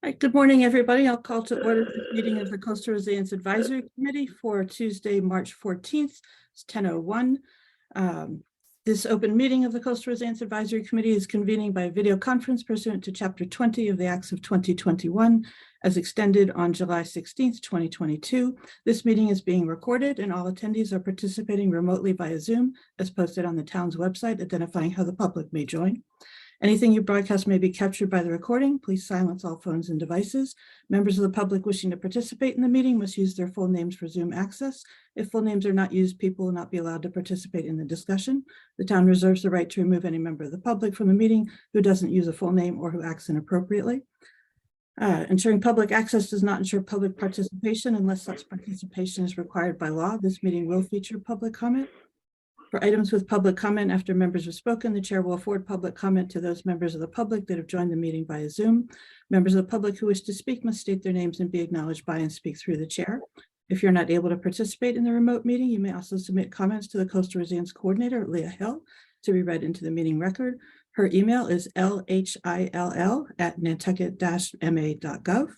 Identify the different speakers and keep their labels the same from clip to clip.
Speaker 1: Right, good morning, everybody. I'll call to order the meeting of the Coastal Resilience Advisory Committee for Tuesday, March 14th. It's 10:01. This open meeting of the Coastal Resilience Advisory Committee is convening by video conference pursuant to Chapter 20 of the Acts of 2021, as extended on July 16th, 2022. This meeting is being recorded and all attendees are participating remotely via Zoom, as posted on the town's website, identifying how the public may join. Anything you broadcast may be captured by the recording. Please silence all phones and devices. Members of the public wishing to participate in the meeting must use their full names for Zoom access. If full names are not used, people will not be allowed to participate in the discussion. The town reserves the right to remove any member of the public from the meeting who doesn't use a full name or who acts inappropriately. Ensuring public access does not ensure public participation unless such participation is required by law. This meeting will feature public comment. For items with public comment after members have spoken, the chair will afford public comment to those members of the public that have joined the meeting via Zoom. Members of the public who wish to speak must state their names and be acknowledged by and speak through the chair. If you're not able to participate in the remote meeting, you may also submit comments to the Coastal Resilience Coordinator, Leah Hill, to be read into the meeting record. Her email is lhill@nantucket-ma.gov.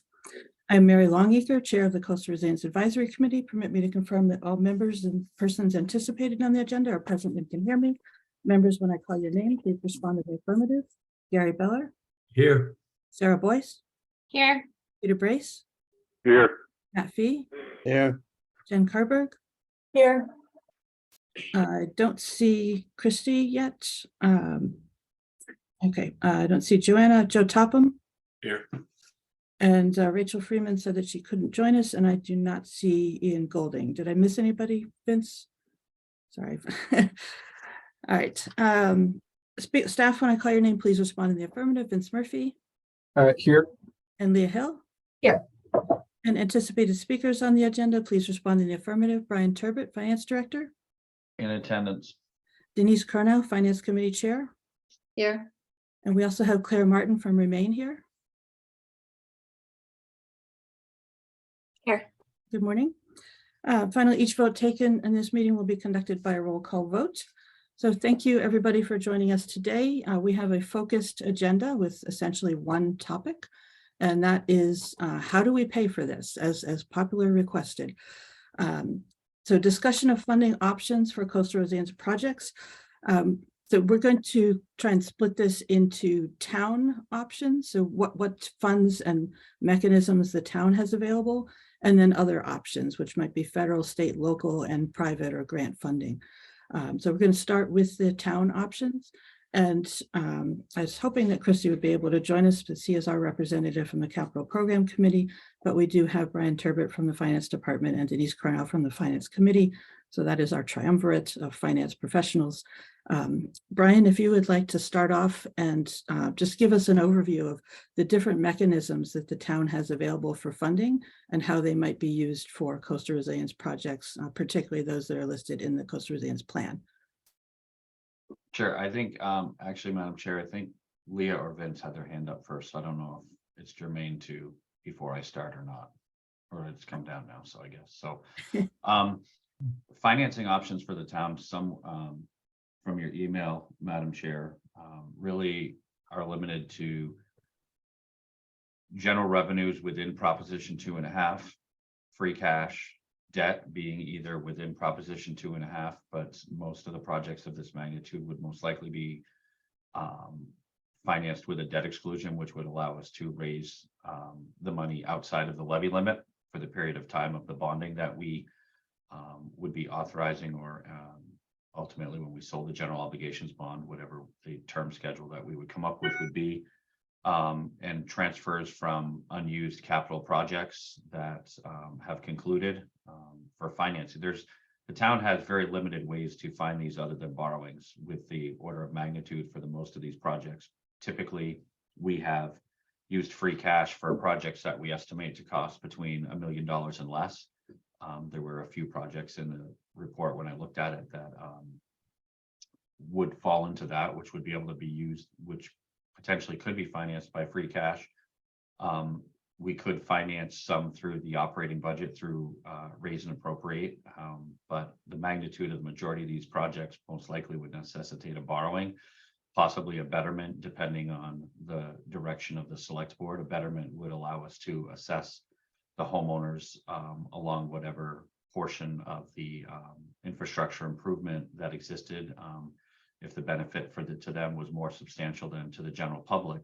Speaker 1: I'm Mary Longacre, Chair of the Coastal Resilience Advisory Committee. Permit me to confirm that all members and persons anticipated on the agenda are present and can hear me. Members, when I call your name, please respond to the affirmative. Gary Beller.
Speaker 2: Here.
Speaker 1: Sarah Boyce.
Speaker 3: Here.
Speaker 1: Peter Brace.
Speaker 2: Here.
Speaker 1: Matt Fee.
Speaker 2: Here.
Speaker 1: Jen Carberg.
Speaker 3: Here.
Speaker 1: I don't see Christy yet. Okay, I don't see Joanna. Joe Topham.
Speaker 2: Here.
Speaker 1: And Rachel Freeman said that she couldn't join us, and I do not see Ian Golding. Did I miss anybody, Vince? Sorry. All right. Staff, when I call your name, please respond in the affirmative. Vince Murphy.
Speaker 2: Here.
Speaker 1: And Leah Hill.
Speaker 3: Here.
Speaker 1: And anticipated speakers on the agenda, please respond in the affirmative. Brian Turbot, Finance Director.
Speaker 4: In attendance.
Speaker 1: Denise Cornell, Finance Committee Chair.
Speaker 3: Here.
Speaker 1: And we also have Claire Martin from Remain here.
Speaker 3: Here.
Speaker 1: Good morning. Finally, each vote taken in this meeting will be conducted by a roll call vote. So thank you, everybody, for joining us today. We have a focused agenda with essentially one topic, and that is how do we pay for this, as popularly requested. So discussion of funding options for coastal resilience projects. So we're going to try and split this into town options. So what funds and mechanisms the town has available, and then other options, which might be federal, state, local, and private or grant funding. So we're going to start with the town options. And I was hoping that Christy would be able to join us, because he is our representative from the Capital Program Committee, but we do have Brian Turbot from the Finance Department and Denise Cornell from the Finance Committee. So that is our triumvirate of finance professionals. Brian, if you would like to start off and just give us an overview of the different mechanisms that the town has available for funding and how they might be used for coastal resilience projects, particularly those that are listed in the Coastal Resilience Plan.
Speaker 4: Sure. I think, actually, Madam Chair, I think Leah or Vince had their hand up first. So I don't know if it's germane to before I start or not, or it's come down now. So I guess so. Financing options for the town, some from your email, Madam Chair, really are limited to general revenues within Proposition 2.5, free cash, debt being either within Proposition 2.5, but most of the projects of this magnitude would most likely be financed with a debt exclusion, which would allow us to raise the money outside of the levy limit for the period of time of the bonding that we would be authorizing, or ultimately when we sold the general obligations bond, whatever the term schedule that we would come up with would be, and transfers from unused capital projects that have concluded for financing. The town has very limited ways to find these other than borrowings with the order of magnitude for the most of these projects. Typically, we have used free cash for projects that we estimate to cost between $1 million and less. There were a few projects in the report when I looked at it that would fall into that, which would be able to be used, which potentially could be financed by free cash. We could finance some through the operating budget through raise and appropriate, but the magnitude of the majority of these projects most likely would necessitate a borrowing. possibly a betterment, depending on the direction of the select board. A betterment would allow us to assess the homeowners along whatever portion of the infrastructure improvement that existed. If the benefit to them was more substantial than to the general public.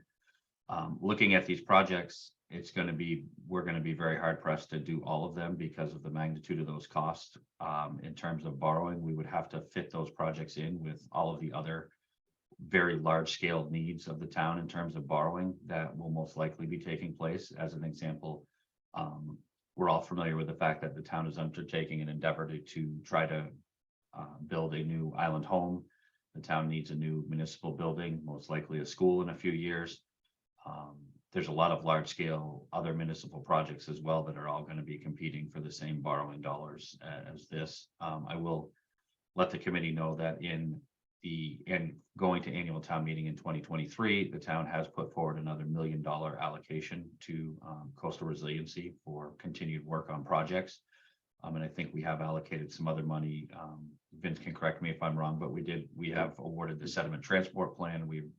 Speaker 4: Looking at these projects, we're going to be very hard pressed to do all of them because of the magnitude of those costs. In terms of borrowing, we would have to fit those projects in with all of the other very large scale needs of the town in terms of borrowing that will most likely be taking place. As an example, we're all familiar with the fact that the town is undertaking an endeavor to try to build a new island home. The town needs a new municipal building, most likely a school in a few years. There's a lot of large scale other municipal projects as well that are all going to be competing for the same borrowing dollars as this. I will let the committee know that going to annual town meeting in 2023, the town has put forward another $1 million allocation to coastal resiliency for continued work on projects. And I think we have allocated some other money. Vince can correct me if I'm wrong, but we have awarded the sediment transport plan. We're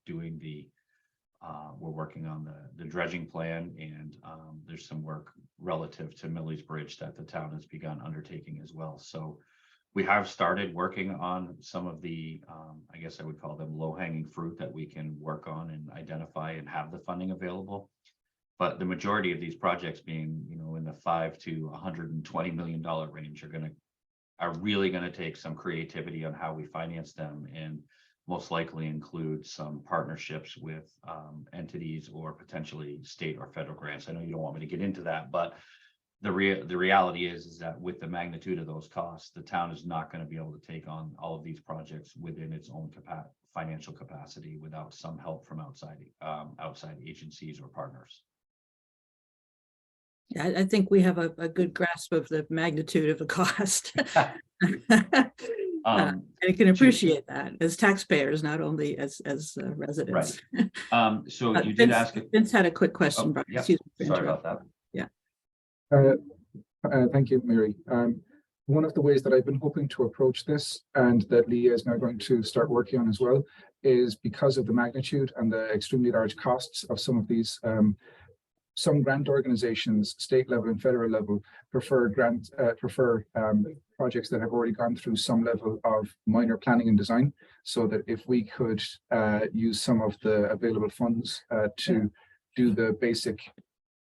Speaker 4: working on the dredging plan, and there's some work relative to Millie's Bridge that the town has begun undertaking as well. So we have started working on some of the, I guess I would call them low-hanging fruit that we can work on and identify and have the funding available. But the majority of these projects being, in the $5 to $120 million range are really going to take some creativity on how we finance them, and most likely include some partnerships with entities or potentially state or federal grants. I know you don't want me to get into that, but the reality is that with the magnitude of those costs, the town is not going to be able to take on all of these projects within its own financial capacity without some help from outside agencies or partners.
Speaker 1: Yeah, I think we have a good grasp of the magnitude of the cost. And I can appreciate that as taxpayers, not only as residents.
Speaker 4: Right. So you did ask.
Speaker 1: Vince had a quick question. Brian.
Speaker 4: Yeah.
Speaker 1: Excuse me.
Speaker 4: Sorry about that.
Speaker 1: Yeah.
Speaker 2: Thank you, Mary. One of the ways that I've been hoping to approach this, and that Leah is now going to start working on as well, is because of the magnitude and the extremely large costs of some of these. Some grant organizations, state level and federal level, prefer projects that have already gone through some level of minor planning and design, so that if we could use some of the available funds to do the basic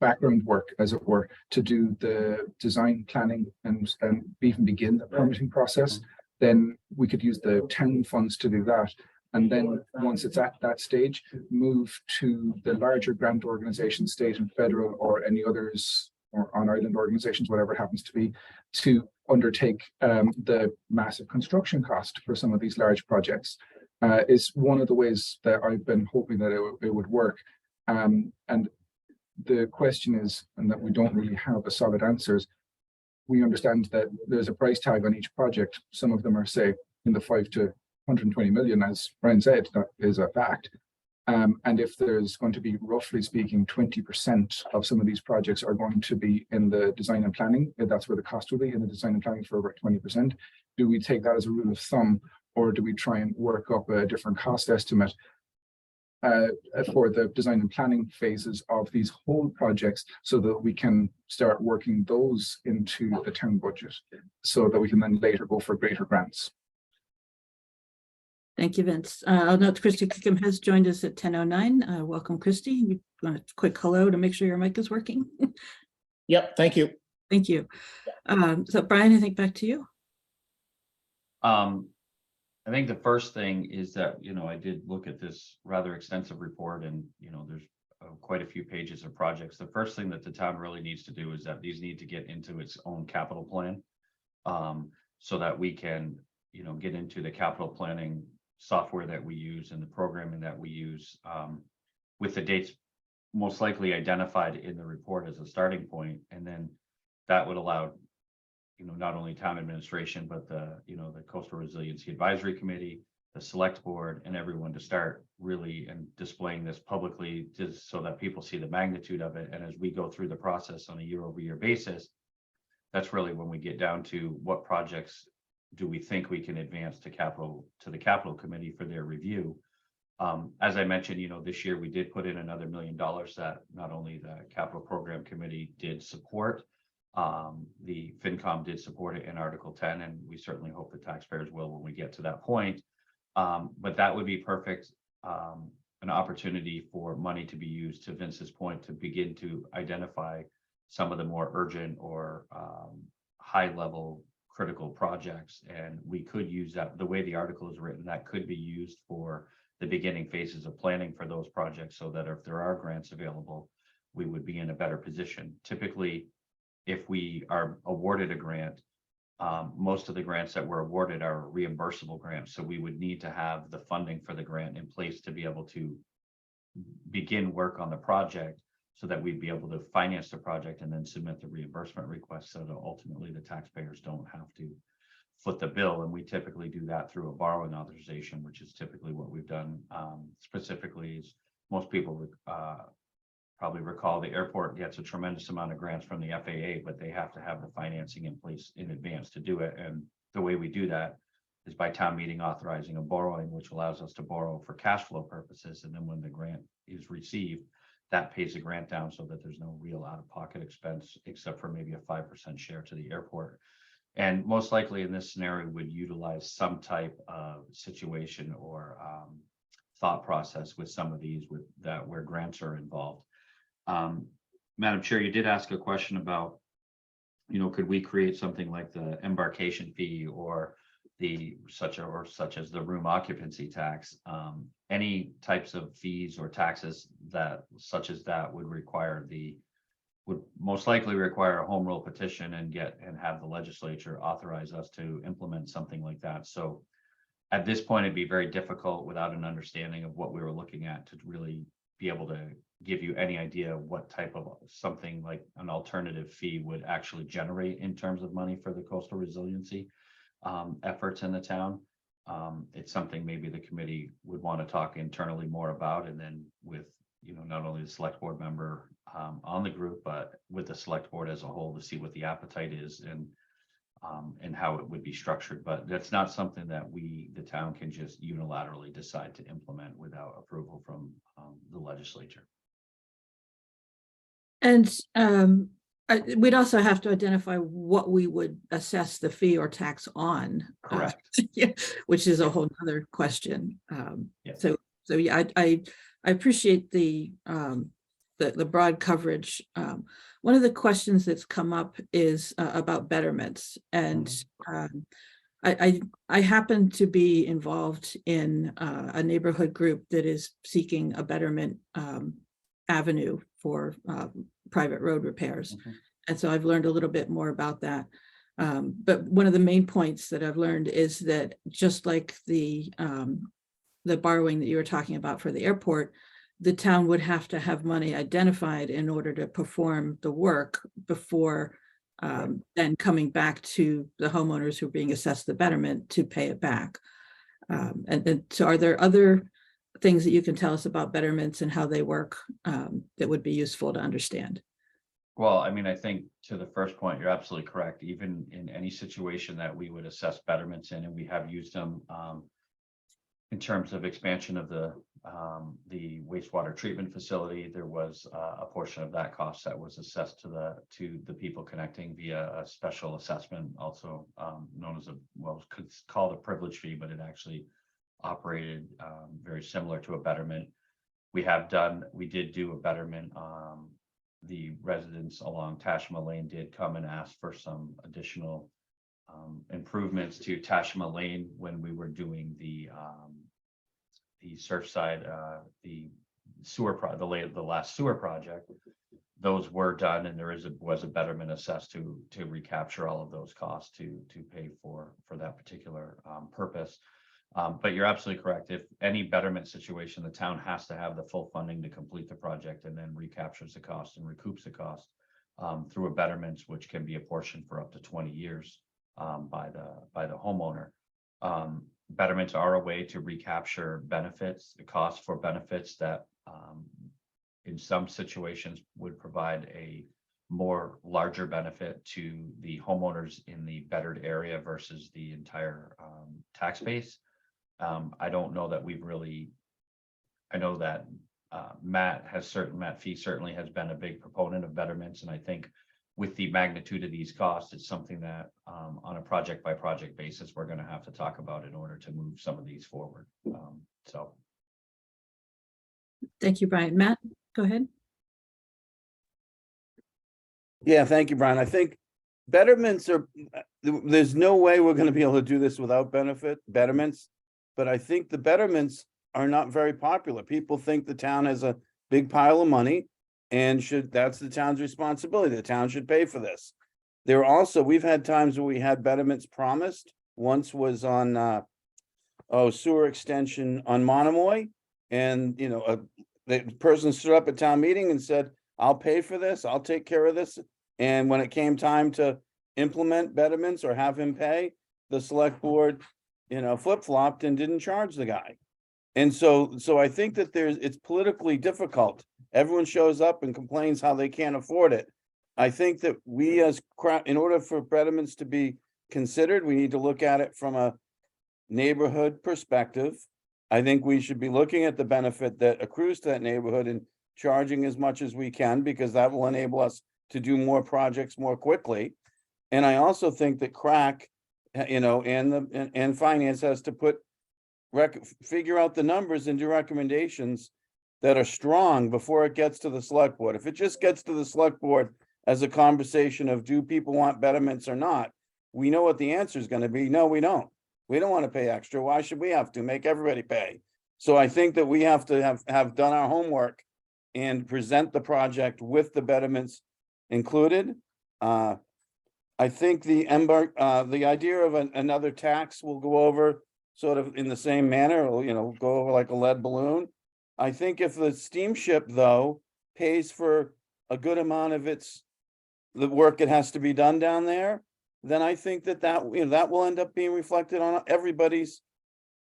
Speaker 2: background work, as it were, to do the design planning and even begin the permitting process, then we could use the town funds to do that. And then once it's at that stage, move to the larger grant organizations, state and federal, or any others, or on-island organizations, whatever it happens to be, to undertake the massive construction cost for some of these large projects. Is one of the ways that I've been hoping that it would work. And the question is, and that we don't really have a solid answers, we understand that there's a price tag on each project. Some of them are, say, in the 5 to 120 million, as Brian said, that is a fact. And if there's going to be, roughly speaking, 20% of some of these projects are going to be in the design and planning, that's where the cost will be, in the design and planning for about 20%. Do we take that as a rule of thumb, or do we try and work up a different cost estimate for the design and planning phases of these whole projects, so that we can start working those into the town budget, so that we can then later go for greater grants?
Speaker 1: Thank you, Vince. I'll note Christy Kickham has joined us at 10:09. Welcome, Christy. You want a quick hello to make sure your mic is working?
Speaker 5: Yep, thank you.
Speaker 1: Thank you. So Brian, I think back to you.
Speaker 4: I think the first thing is that, I did look at this rather extensive report, and, there's quite a few pages of projects. The first thing that the town really needs to do is that these need to get into its own capital plan, so that we can, get into the capital planning software that we use and the programming that we use, with the dates most likely identified in the report as a starting point. And then that would allow, not only town administration, but the Coastal Resiliency Advisory Committee, the select board, and everyone to start really and displaying this publicly, just so that people see the magnitude of it. And as we go through the process on a year-over-year basis, that's really when we get down to what projects do we think we can advance to the capital committee for their review. As I mentioned, this year we did put in another $1 million that not only the capital program committee did support, the FinCom did support it in Article 10, and we certainly hope the taxpayers will when we get to that point. But that would be perfect, an opportunity for money to be used, to Vince's point, to begin to identify some of the more urgent or high level critical projects. And we could use that, the way the article is written, that could be used for the beginning phases of planning for those projects, so that if there are grants available, we would be in a better position. Typically, if we are awarded a grant, most of the grants that were awarded are reimbursable grants. So we would need to have the funding for the grant in place to be able to begin work on the project, so that we'd be able to finance the project and then submit the reimbursement request, so that ultimately the taxpayers don't have to foot the bill. And we typically do that through a borrowing authorization, which is typically what we've done. Specifically, as most people probably recall, the airport gets a tremendous amount of grants from the FAA, but they have to have the financing in place in advance to do it. And the way we do that is by town meeting authorizing a borrowing, which allows us to borrow for cash flow purposes. And then when the grant is received, that pays the grant down, so that there's no real out-of-pocket expense, except for maybe a 5% share to the airport. And most likely in this scenario would utilize some type of situation or thought process with some of these where grants are involved. Madam Chair, you did ask a question about, could we create something like the embarkation fee or such as the room occupancy tax? Any types of fees or taxes such as that would most likely require a home rule petition and have the legislature authorize us to implement something like that. So at this point, it'd be very difficult without an understanding of what we were looking at to really be able to give you any idea what type of something like an alternative fee would actually generate in terms of money for the coastal resiliency efforts in the town. It's something maybe the committee would want to talk internally more about, and then with not only the select board member on the group, but with the select board as a whole, to see what the appetite is and how it would be structured. But that's not something that the town can just unilaterally decide to implement without approval from the legislature.
Speaker 1: And we'd also have to identify what we would assess the fee or tax on.
Speaker 4: Correct.
Speaker 1: Yeah, which is a whole other question.
Speaker 4: Yeah.
Speaker 1: So yeah, I appreciate the broad coverage. One of the questions that's come up is about betterments, and I happen to be involved in a neighborhood group that is seeking a betterment avenue for private road repairs. And so I've learned a little bit more about that. But one of the main points that I've learned is that just like the borrowing that you were talking about for the airport, the town would have to have money identified in order to perform the work before then coming back to the homeowners who are being assessed the betterment to pay it back. And so are there other things that you can tell us about betterments and how they work that would be useful to understand?
Speaker 4: Well, I mean, I think to the first point, you're absolutely correct. Even in any situation that we would assess betterments in, and we have used them in terms of expansion of the wastewater treatment facility, there was a portion of that cost that was assessed to the people connecting via a special assessment, also known as it's called a privilege fee, but it actually operated very similar to a betterment. We did do a betterment. The residents along Tashima Lane did come and ask for some additional improvements to Tashima Lane when we were doing the Surfside, the last sewer project. Those were done, and there was a betterment assessed to recapture all of those costs to pay for that particular purpose. But you're absolutely correct. If any betterment situation, the town has to have the full funding to complete the project, and then recaptures the cost and recoups the cost through a betterment, which can be apportioned for up to 20 years by the homeowner. Betterments are a way to recapture benefits, the cost for benefits that in some situations would provide a more larger benefit to the homeowners in the bettered area versus the entire tax base. I don't know that we've really I know that Matt Fee certainly has been a big proponent of betterments, and I think with the magnitude of these costs, it's something that on a project by project basis, we're going to have to talk about in order to move some of these forward. So.
Speaker 1: Thank you, Brian. Matt, go ahead.
Speaker 6: Yeah, thank you, Brian. I think betterments are, there's no way we're gonna be able to do this without betterments. But I think the betterments are not very popular. People think the town has a big pile of money and that's the town's responsibility. The town should pay for this. There are also, we've had times where we had betterments promised. Once was on, sewer extension on Monomoy. And, the person stood up at town meeting and said, I'll pay for this, I'll take care of this. And when it came time to implement betterments or have him pay, the select board, flip-flopped and didn't charge the guy. And so I think that it's politically difficult. Everyone shows up and complains how they can't afford it. I think that we in order for betterments to be considered, we need to look at it from a neighborhood perspective. I think we should be looking at the benefit that accrues to that neighborhood and charging as much as we can, because that will enable us to do more projects more quickly. And I also think that CRAC, and finance has to figure out the numbers and do recommendations that are strong before it gets to the select board. If it just gets to the select board as a conversation of do people want betterments or not, we know what the answer is going to be. No, we don't. We don't want to pay extra. Why should we have to make everybody pay? So I think that we have to have done our homework and present the project with the betterments included. I think the idea of another tax will go over sort of in the same manner, go over like a lead balloon. I think if the steamship, though, pays for a good amount of the work that has to be done down there, then I think that will end up being reflected on everybody's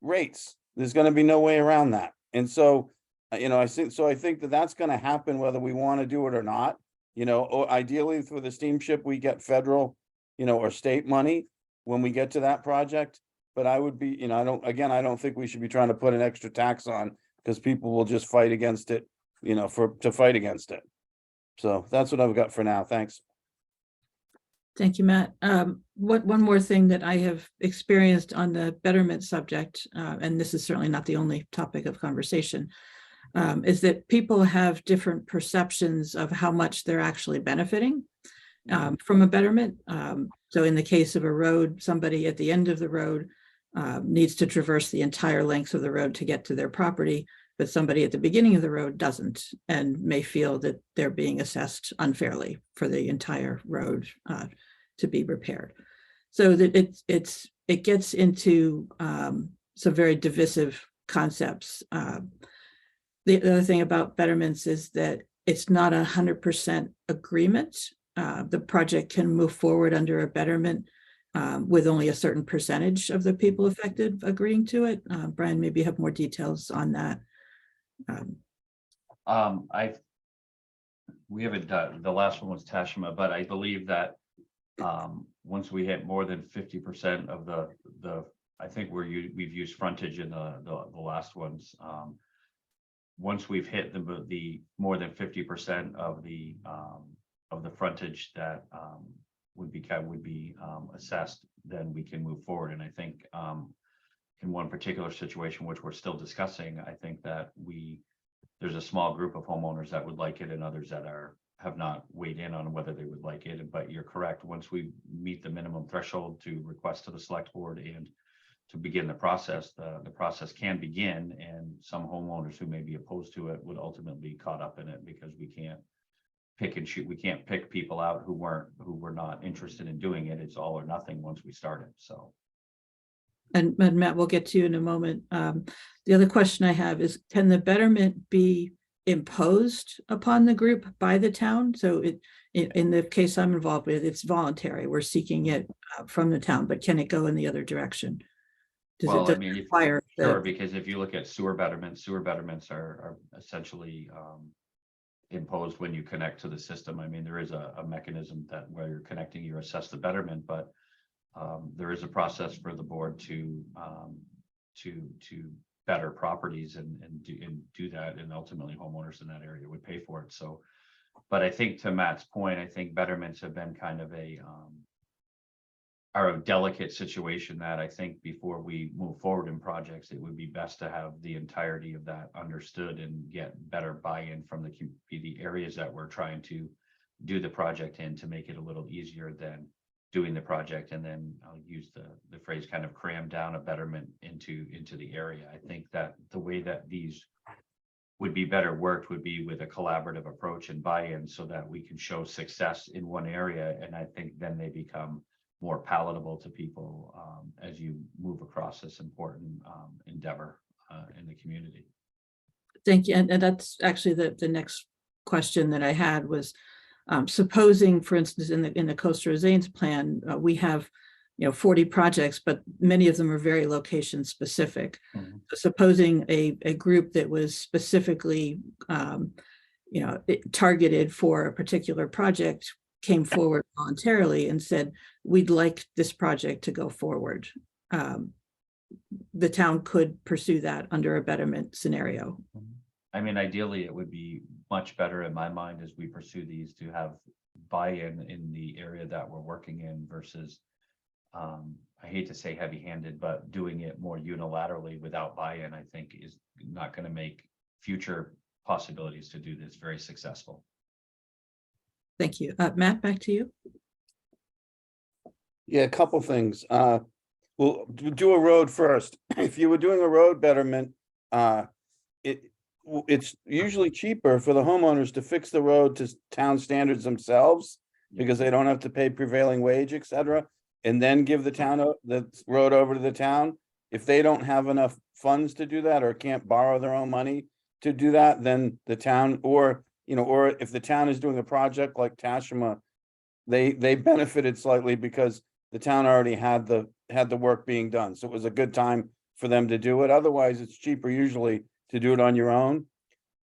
Speaker 6: rates. There's going to be no way around that. And so, I think that that's going to happen whether we want to do it or not. Or ideally for the steamship, we get federal, or state money when we get to that project. But I would be, I don't think we should be trying to put an extra tax on, because people will just fight against it, to fight against it. So that's what I've got for now. Thanks.
Speaker 1: Thank you, Matt. One more thing that I have experienced on the betterment subject, and this is certainly not the only topic of conversation, is that people have different perceptions of how much they're actually benefiting from a betterment. So in the case of a road, somebody at the end of the road needs to traverse the entire length of the road to get to their property, but somebody at the beginning of the road doesn't, and may feel that they're being assessed unfairly for the entire road to be repaired. So that it gets into some very divisive concepts. The other thing about betterments is that it's not 100% agreement. The project can move forward under a betterment with only a certain percentage of the people affected agreeing to it. Brian, maybe you have more details on that.
Speaker 4: We haven't done, the last one was Tashima, but I believe that once we hit more than 50% of the I think we've used frontage in the last ones. Once we've hit the more than 50% of the frontage that would be assessed, then we can move forward. And I think in one particular situation, which we're still discussing, I think that there's a small group of homeowners that would like it and others that have not weighed in on whether they would like it. But you're correct. Once we meet the minimum threshold to request to the select board and to begin the process can begin, and some homeowners who may be opposed to it would ultimately be caught up in it, because we can't pick and shoot. We can't pick people out who were not interested in doing it. It's all or nothing once we start it. So.
Speaker 1: And Matt, we'll get to you in a moment. The other question I have is, can the betterment be imposed upon the group by the town? So in the case I'm involved with, it's voluntary. We're seeking it from the town, but can it go in the other direction?
Speaker 4: Well, I mean, sure, because if you look at sewer betterments are essentially imposed when you connect to the system. I mean, there is a mechanism that where you're connecting, you assess the betterment, but there is a process for the board to better properties and do that, and ultimately homeowners in that area would pay for it. So, but I think to Matt's point, I think betterments have been kind of are a delicate situation that I think before we move forward in projects, it would be best to have the entirety of that understood and get better buy-in from the areas that we're trying to do the project in, to make it a little easier than doing the project. And then I'll use the phrase kind of cram down a betterment into the area. I think that the way that these would be better worked would be with a collaborative approach and buy-in, so that we can show success in one area. And I think then they become more palatable to people as you move across this important endeavor in the community.
Speaker 1: Thank you. And that's actually the next question that I had was, supposing, for instance, in the Costa Rosanes plan, we have, 40 projects, but many of them are very location specific.
Speaker 2: Mhm.
Speaker 1: Supposing a group that was specifically, targeted for a particular project came forward voluntarily and said, we'd like this project to go forward. The town could pursue that under a betterment scenario.
Speaker 4: I mean, ideally, it would be much better in my mind as we pursue these to have buy-in in the area that we're working in versus, I hate to say heavy-handed, but doing it more unilaterally without buy-in, I think is not going to make future possibilities to do this very successful.
Speaker 1: Thank you. Matt, back to you.
Speaker 6: Yeah, a couple things. We'll do a road first. If you were doing a road betterment, it's usually cheaper for the homeowners to fix the road to town standards themselves, because they don't have to pay prevailing wage, et cetera, and then give the town the road over to the town. If they don't have enough funds to do that, or can't borrow their own money to do that, then the town, or if the town is doing a project like Tashima, they benefited slightly because the town already had the work being done. So it was a good time for them to do it. Otherwise, it's cheaper usually to do it on your own.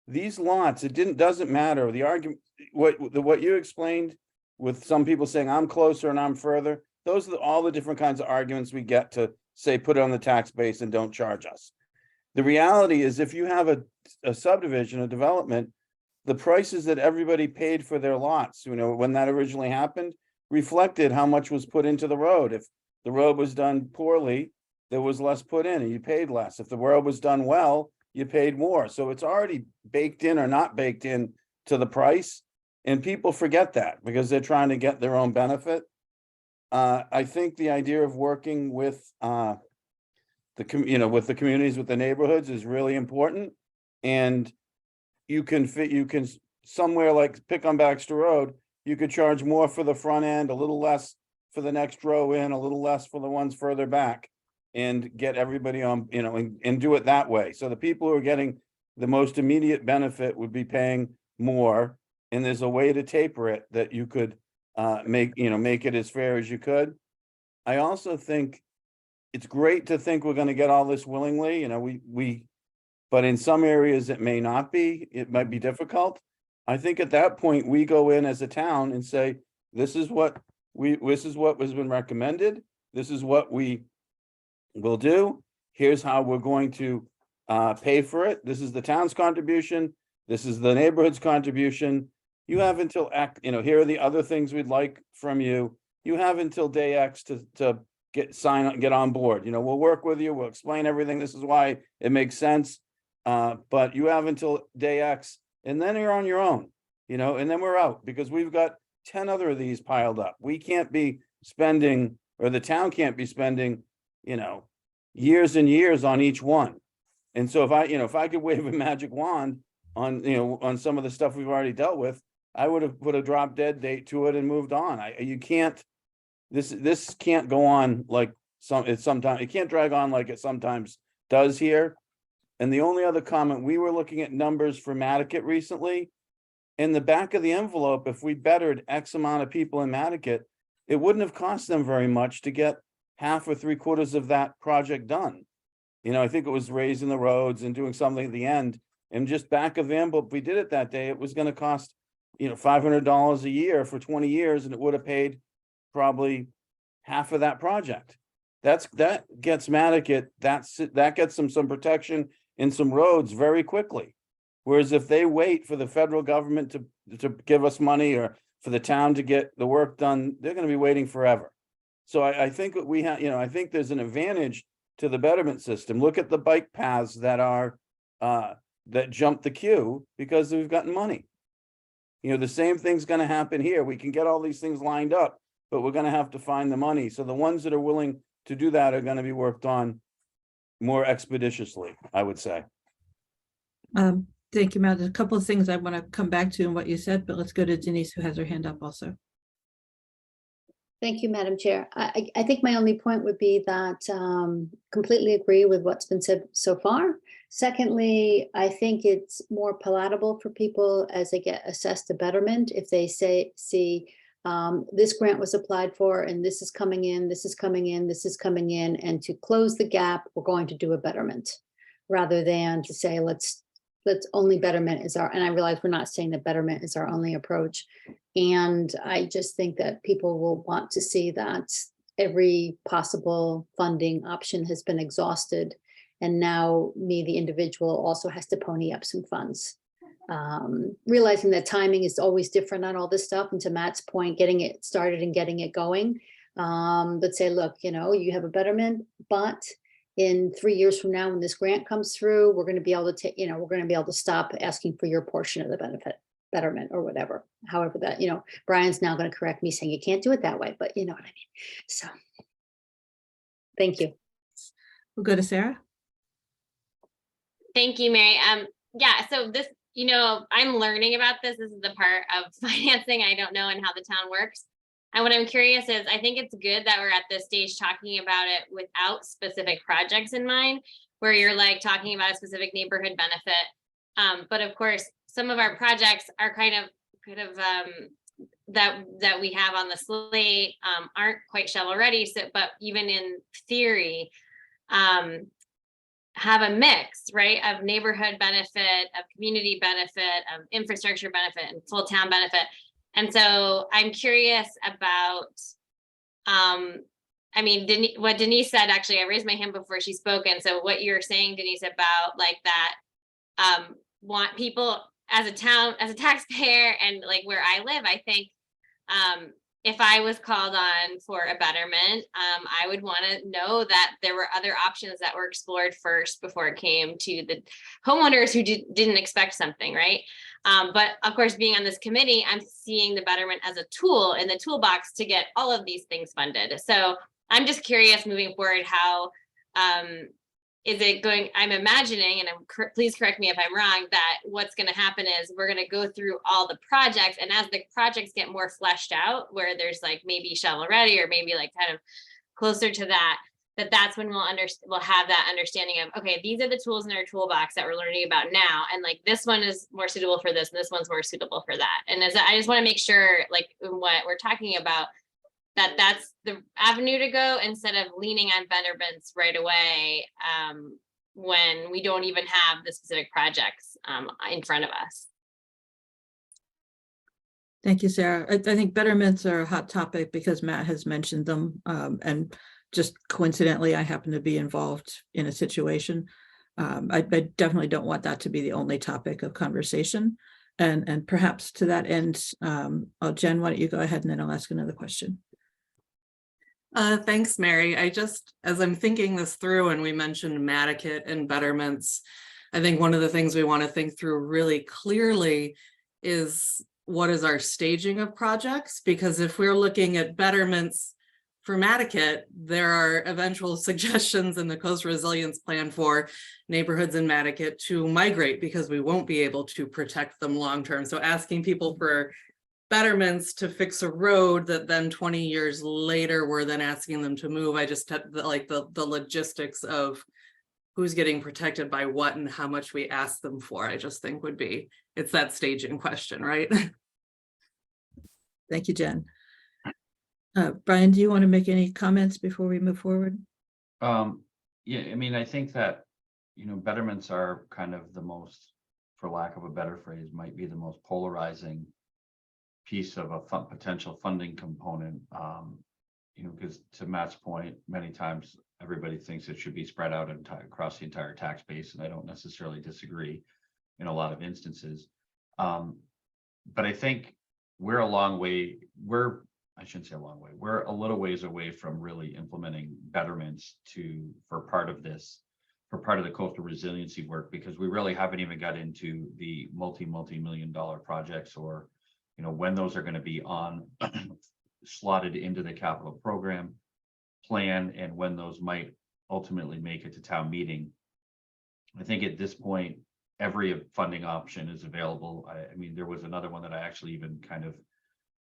Speaker 6: These lots, doesn't matter. The argument, what you explained with some people saying I'm closer and I'm further, those are all the different kinds of arguments we get to say, put it on the tax base and don't charge us. The reality is, if you have a subdivision, a development, the prices that everybody paid for their lots, when that originally happened, reflected how much was put into the road. If the road was done poorly, there was less put in and you paid less. If the road was done well, you paid more. So it's already baked in or not baked in to the price. And people forget that because they're trying to get their own benefit. I think the idea of working with with the communities, with the neighborhoods is really important. And you can somewhere like pick on Baxter Road, you could charge more for the front end, a little less for the next row in, a little less for the ones further back, and get everybody on, and do it that way. So the people who are getting the most immediate benefit would be paying more. And there's a way to taper it that you could make it as fair as you could. I also think it's great to think we're going to get all this willingly, but in some areas it may not be. It might be difficult. I think at that point we go in as a town and say, this is what has been recommended. This is what we will do. Here's how we're going to pay for it. This is the town's contribution. This is the neighborhood's contribution. You have until here are the other things we'd like from you. You have until day X to get on board. We'll work with you. We'll explain everything. This is why it makes sense. But you have until day X, and then you're on your own, and then we're out because we've got 10 other of these piled up. We can't be spending, or the town can't be spending, years and years on each one. And so if I could wave a magic wand on some of the stuff we've already dealt with, I would have put a drop dead date to it and moved on. This can't go on like it can't drag on like it sometimes does here. And the only other comment, we were looking at numbers for Matticat recently. In the back of the envelope, if we bettered X amount of people in Matticat, it wouldn't have cost them very much to get half or 3/4 of that project done. I think it was raising the roads and doing something at the end. And just back of the envelope, if we did it that day, it was going to cost, $500 a year for 20 years, and it would have paid probably half of that project. that gets Mattakit, that gets them some protection in some roads very quickly. Whereas if they wait for the federal government to give us money or for the town to get the work done, they're gonna be waiting forever. So I think that we have, I think there's an advantage to the betterment system. Look at the bike paths that are, that jump the queue because we've gotten money. The same thing's gonna happen here. We can get all these things lined up, but we're gonna have to find the money. So the ones that are willing to do that are gonna be worked on more expeditiously, I would say.
Speaker 1: Thank you, Matt. There's a couple of things I want to come back to in what you said, but let's go to Denise, who has her hand up also.
Speaker 7: Thank you, Madam Chair. I think my only point would be that completely agree with what's been said so far. Secondly, I think it's more palatable for people as they get assessed to betterment if they see this grant was applied for and this is coming in, this is coming in, this is coming in, and to close the gap, we're going to do a betterment rather than to say, let's only betterment is our, and I realize we're not saying that betterment is our only approach. And I just think that people will want to see that every possible funding option has been exhausted. And now me, the individual, also has to pony up some funds. Realizing that timing is always different on all this stuff. And to Matt's point, getting it started and getting it going. But say, look, you have a betterment, but in 3 years from now, when this grant comes through, we're going to be able to take, we're going to be able to stop asking for your portion of the betterment or whatever. However that, Brian's now going to correct me saying you can't do it that way, but you know what I mean. So thank you.
Speaker 1: We'll go to Sarah.
Speaker 3: Thank you, Mary. Yeah, so this, I'm learning about this. This is the part of financing I don't know and how the town works. And what I'm curious is, I think it's good that we're at this stage talking about it without specific projects in mind, where you're like talking about a specific neighborhood benefit. But of course, some of our projects are kind of that we have on the slate aren't quite shovel ready. So, but even in theory, have a mix, right, of neighborhood benefit, of community benefit, of infrastructure benefit, and full town benefit. And so I'm curious about, what Denise said, actually, I raised my hand before she spoke. And so what you're saying, Denise, about like that, want people as a town, as a taxpayer, and like where I live, I think if I was called on for a betterment, I would want to know that there were other options that were explored first before it came to the homeowners who didn't expect something, right? But of course, being on this committee, I'm seeing the betterment as a tool in the toolbox to get all of these things funded. So I'm just curious moving forward, how is it going? I'm imagining, and please correct me if I'm wrong, that what's going to happen is we're going to go through all the projects, and as the projects get more fleshed out, where there's like maybe shovel ready or maybe like kind of closer to that, that's when we'll have that understanding of, okay, these are the tools in our toolbox that we're learning about now, and like this one is more suitable for this and this one's more suitable for that. And I just want to make sure, like, in what we're talking about, that's the avenue to go, instead of leaning on betterments right away when we don't even have the specific projects in front of us.
Speaker 1: Thank you, Sarah. I think betterments are a hot topic because Matt has mentioned them, and just coincidentally, I happen to be involved in a situation. I definitely don't want that to be the only topic of conversation. And perhaps to that end, Jen, why don't you go ahead and then I'll ask another question.
Speaker 8: Thanks, Mary. as I'm thinking this through, and we mentioned Mattakit and betterments, I think one of the things we want to think through really clearly is what is our staging of projects? Because if we're looking at betterments for Mattakit, there are eventual suggestions in the Coastal Resilience Plan for neighborhoods in Mattakit to migrate because we won't be able to protect them long-term. So asking people for betterments to fix a road that then 20 years later, we're then asking them to move. I just had the logistics of who's getting protected by what and how much we ask them for, I just think it's that staging question, right?
Speaker 1: Thank you, Jen. Brian, do you want to make any comments before we move forward?
Speaker 4: Yeah, I think that, betterments are kind of the most, for lack of a better phrase, might be the most polarizing piece of a potential funding component you know, because to Matt's point, many times everybody thinks it should be spread out across the entire tax base, and I don't necessarily disagree in a lot of instances. But I think we're a long way, I shouldn't say a long way, we're a little ways away from really implementing betterments for part of the coastal resiliency work, because we really haven't even got into the multi-million-dollar projects, or, you know, when those are going to be on slotted into the capital program plan, and when those might ultimately make it to town meeting. I think at this point, every funding option is available. I mean, there was another one that I actually even kind of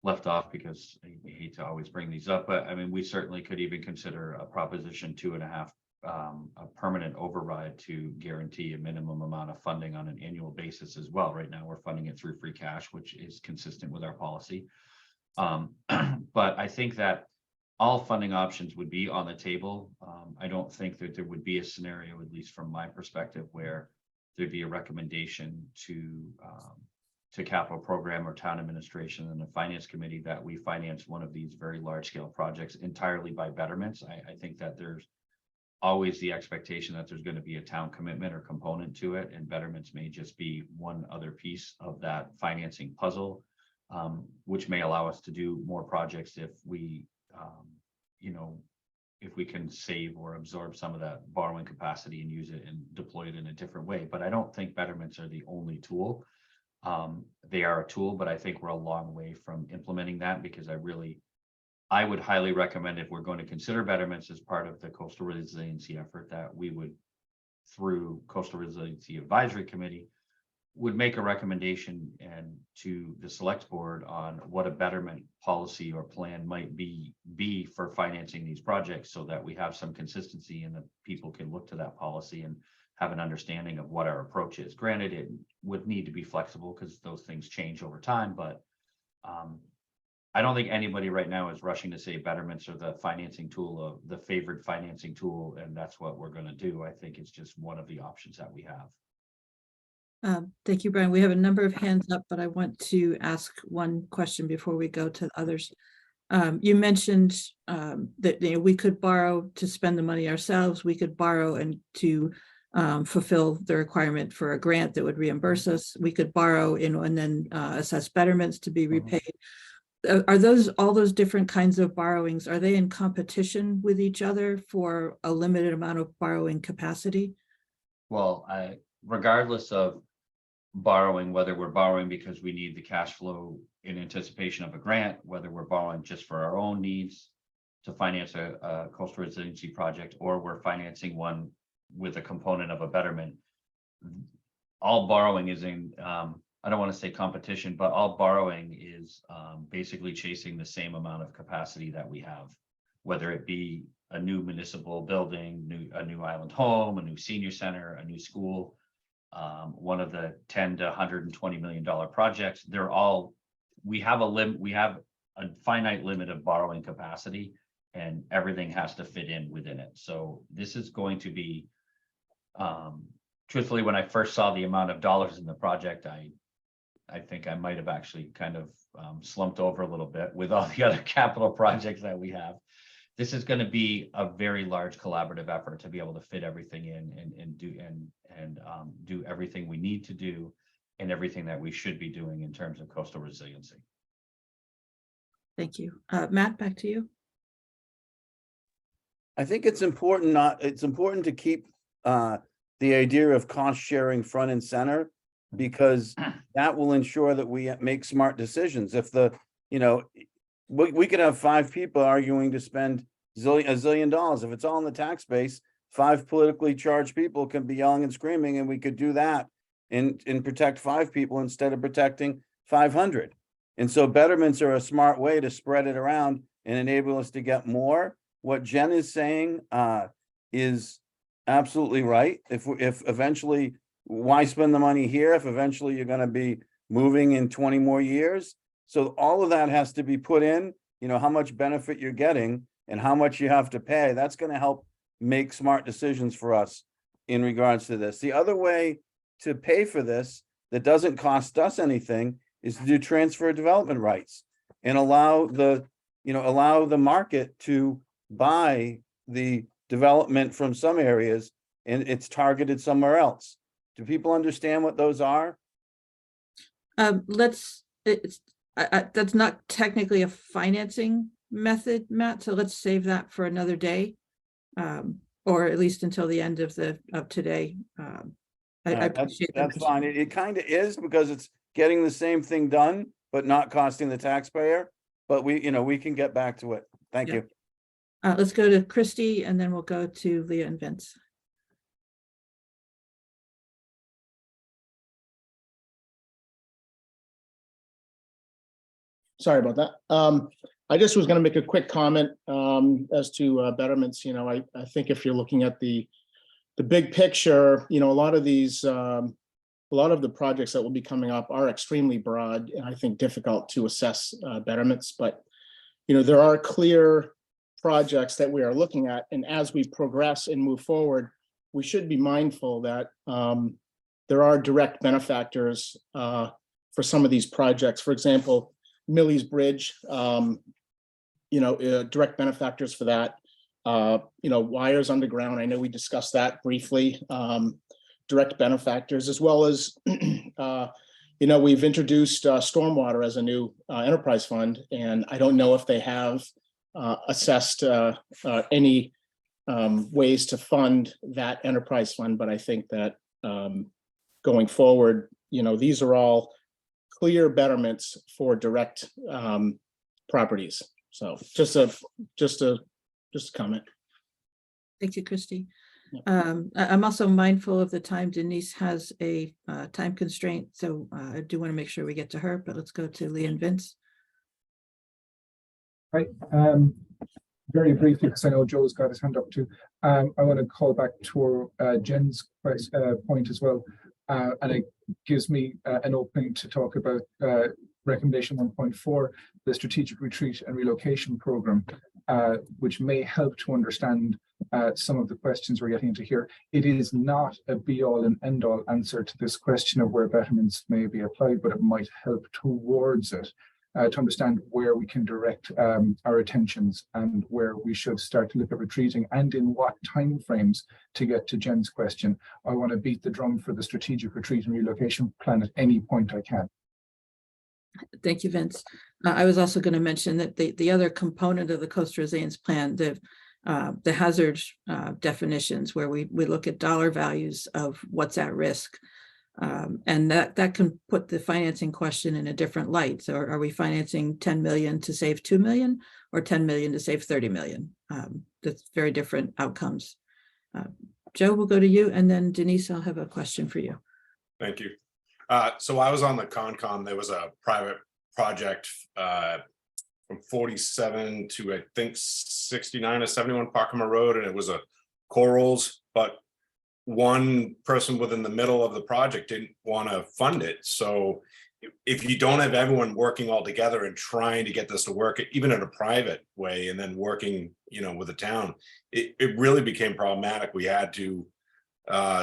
Speaker 4: left off because I hate to always bring these up, but I mean, we certainly could even consider a Proposition 2.5, a permanent override to guarantee a minimum amount of funding on an annual basis as well. Right now, we're funding it through free cash, which is consistent with our policy. But I think that all funding options would be on the table. I don't think that there would be a scenario, at least from my perspective, where there'd be a recommendation to capital program or town administration and the finance committee that we finance one of these very large scale projects entirely by betterments. I think that there's always the expectation that there's going to be a town commitment or component to it, and betterments may just be one other piece of that financing puzzle, which may allow us to do more projects if we, you know, if we can save or absorb some of that borrowing capacity and use it and deploy it in a different way. But I don't think betterments are the only tool. They are a tool, but I think we're a long way from implementing that, because I would highly recommend, if we're going to consider betterments as part of the coastal resiliency effort, that we would, through Coastal Resiliency Advisory Committee, would make a recommendation and to the select board on what a betterment policy or plan might be for financing these projects, so that we have some consistency and that people can look to that policy and have an understanding of what our approach is. Granted, it would need to be flexible because those things change over time, but I don't think anybody right now is rushing to say betterments are the financing tool, of the favored financing tool, and that's what we're going to do. I think it's just one of the options that we have.
Speaker 1: Thank you, Brian. We have a number of hands up, but I want to ask one question before we go to others. You mentioned that, you know, we could borrow to spend the money ourselves. We could borrow and to fulfill the requirement for a grant that would reimburse us. We could borrow and then assess betterments to be repaid. Are all those different kinds of borrowings, are they in competition with each other for a limited amount of borrowing capacity?
Speaker 4: Well, regardless of borrowing, whether we're borrowing because we need the cash flow in anticipation of a grant, whether we're borrowing just for our own needs to finance a coastal resiliency project, or we're financing one with a component of a betterment, all borrowing is in, I don't want to say competition, but all borrowing is basically chasing the same amount of capacity that we have, whether it be a new municipal building, a new island home, a new senior center, a new school, one of the $10 to $120 million projects. We have a finite limit of borrowing capacity, and everything has to fit in within it. So this is going to be, truthfully, when I first saw the amount of dollars in the project, I think I might have actually kind of slumped over a little bit with all the other capital projects that we have. This is going to be a very large collaborative effort to be able to fit everything in and do everything we need to do and everything that we should be doing in terms of coastal resiliency.
Speaker 1: Thank you. Matt, back to you.
Speaker 6: I think it's important to keep the idea of cost sharing front and center, because that will ensure that we make smart decisions. If we could have 5 people arguing to spend a zillion dollars. If it's all in the tax base, 5 politically charged people can be yelling and screaming, and we could do that and protect 5 people instead of protecting 500. And so betterments are a smart way to spread it around and enable us to get more. What Jen is saying is absolutely right. If eventually, why spend the money here if eventually you're going to be moving in 20 more years? So all of that has to be put in, how much benefit you're getting and how much you have to pay. That's going to help make smart decisions for us in regards to this. The other way to pay for this that doesn't cost us anything is to do transfer development rights and allow the allow the market to buy the development from some areas and it's targeted somewhere else. Do people understand what those are?
Speaker 1: That's not technically a financing method, Matt, so let's save that for another day. Or at least until the end of today. I appreciate that.
Speaker 6: That's fine. It kind of is because it's getting the same thing done, but not costing the taxpayer. But we can get back to it. Thank
Speaker 1: Yeah.
Speaker 6: you.
Speaker 1: Let's go to Christy and then we'll go to Leah and Vince.
Speaker 5: Sorry about that. I just was going to make a quick comment as to betterments. I think if you're looking at the big picture, a lot of the projects that will be coming up are extremely broad and I think difficult to assess betterments. But there are clear projects that we are looking at, and as we progress and move forward, we should be mindful that there are direct benefactors for some of these projects. For example, Millie's Bridge, direct benefactors for that. Wires underground, I know we discussed that briefly. Direct benefactors, as well as, we've introduced stormwater as a new enterprise fund, and I don't know if they have assessed any ways to fund that enterprise fund, but I think that going forward, these are all clear betterments for direct properties. So just a comment.
Speaker 1: Thank you, Christy.
Speaker 5: Yep.
Speaker 1: I'm also mindful of the time. Denise has a time constraint, so I do want to make sure we get to her, but let's go to Leah and Vince.
Speaker 2: Right. Very briefly, because I know Joe's got his hand up too. I want to call back to Jen's point as well. And it gives me an opening to talk about recommendation 1.4, the strategic retreat and relocation program, which may help to understand some of the questions we're getting into here. It is not a be-all and end-all answer to this question of where betterments may be applied, but it might help towards it. To understand where we can direct our attentions and where we should start to look at retreating and in what timeframes. To get to Jen's question, I want to beat the drum for the strategic retreat and relocation plan at any point I can.
Speaker 1: Thank you, Vince. I was also going to mention that the other component of the coastal resilience plan, the hazard definitions, where we look at dollar values of what's at risk. And that can put the financing question in a different light. So are we financing 10 million to save 2 million or 10 million to save 30 million? That's very different outcomes. Joe, we'll go to you, and then Denise, I'll have a question for you.
Speaker 9: Thank you. So I was on the Concom. There was a private project from 47 to I think 69 or 71 Parkham Road, and it was a corals, but one person within the middle of the project didn't want to fund it. So if you don't have everyone working all together and trying to get this to work, even in a private way, and then working, with the town, it really became problematic. We had to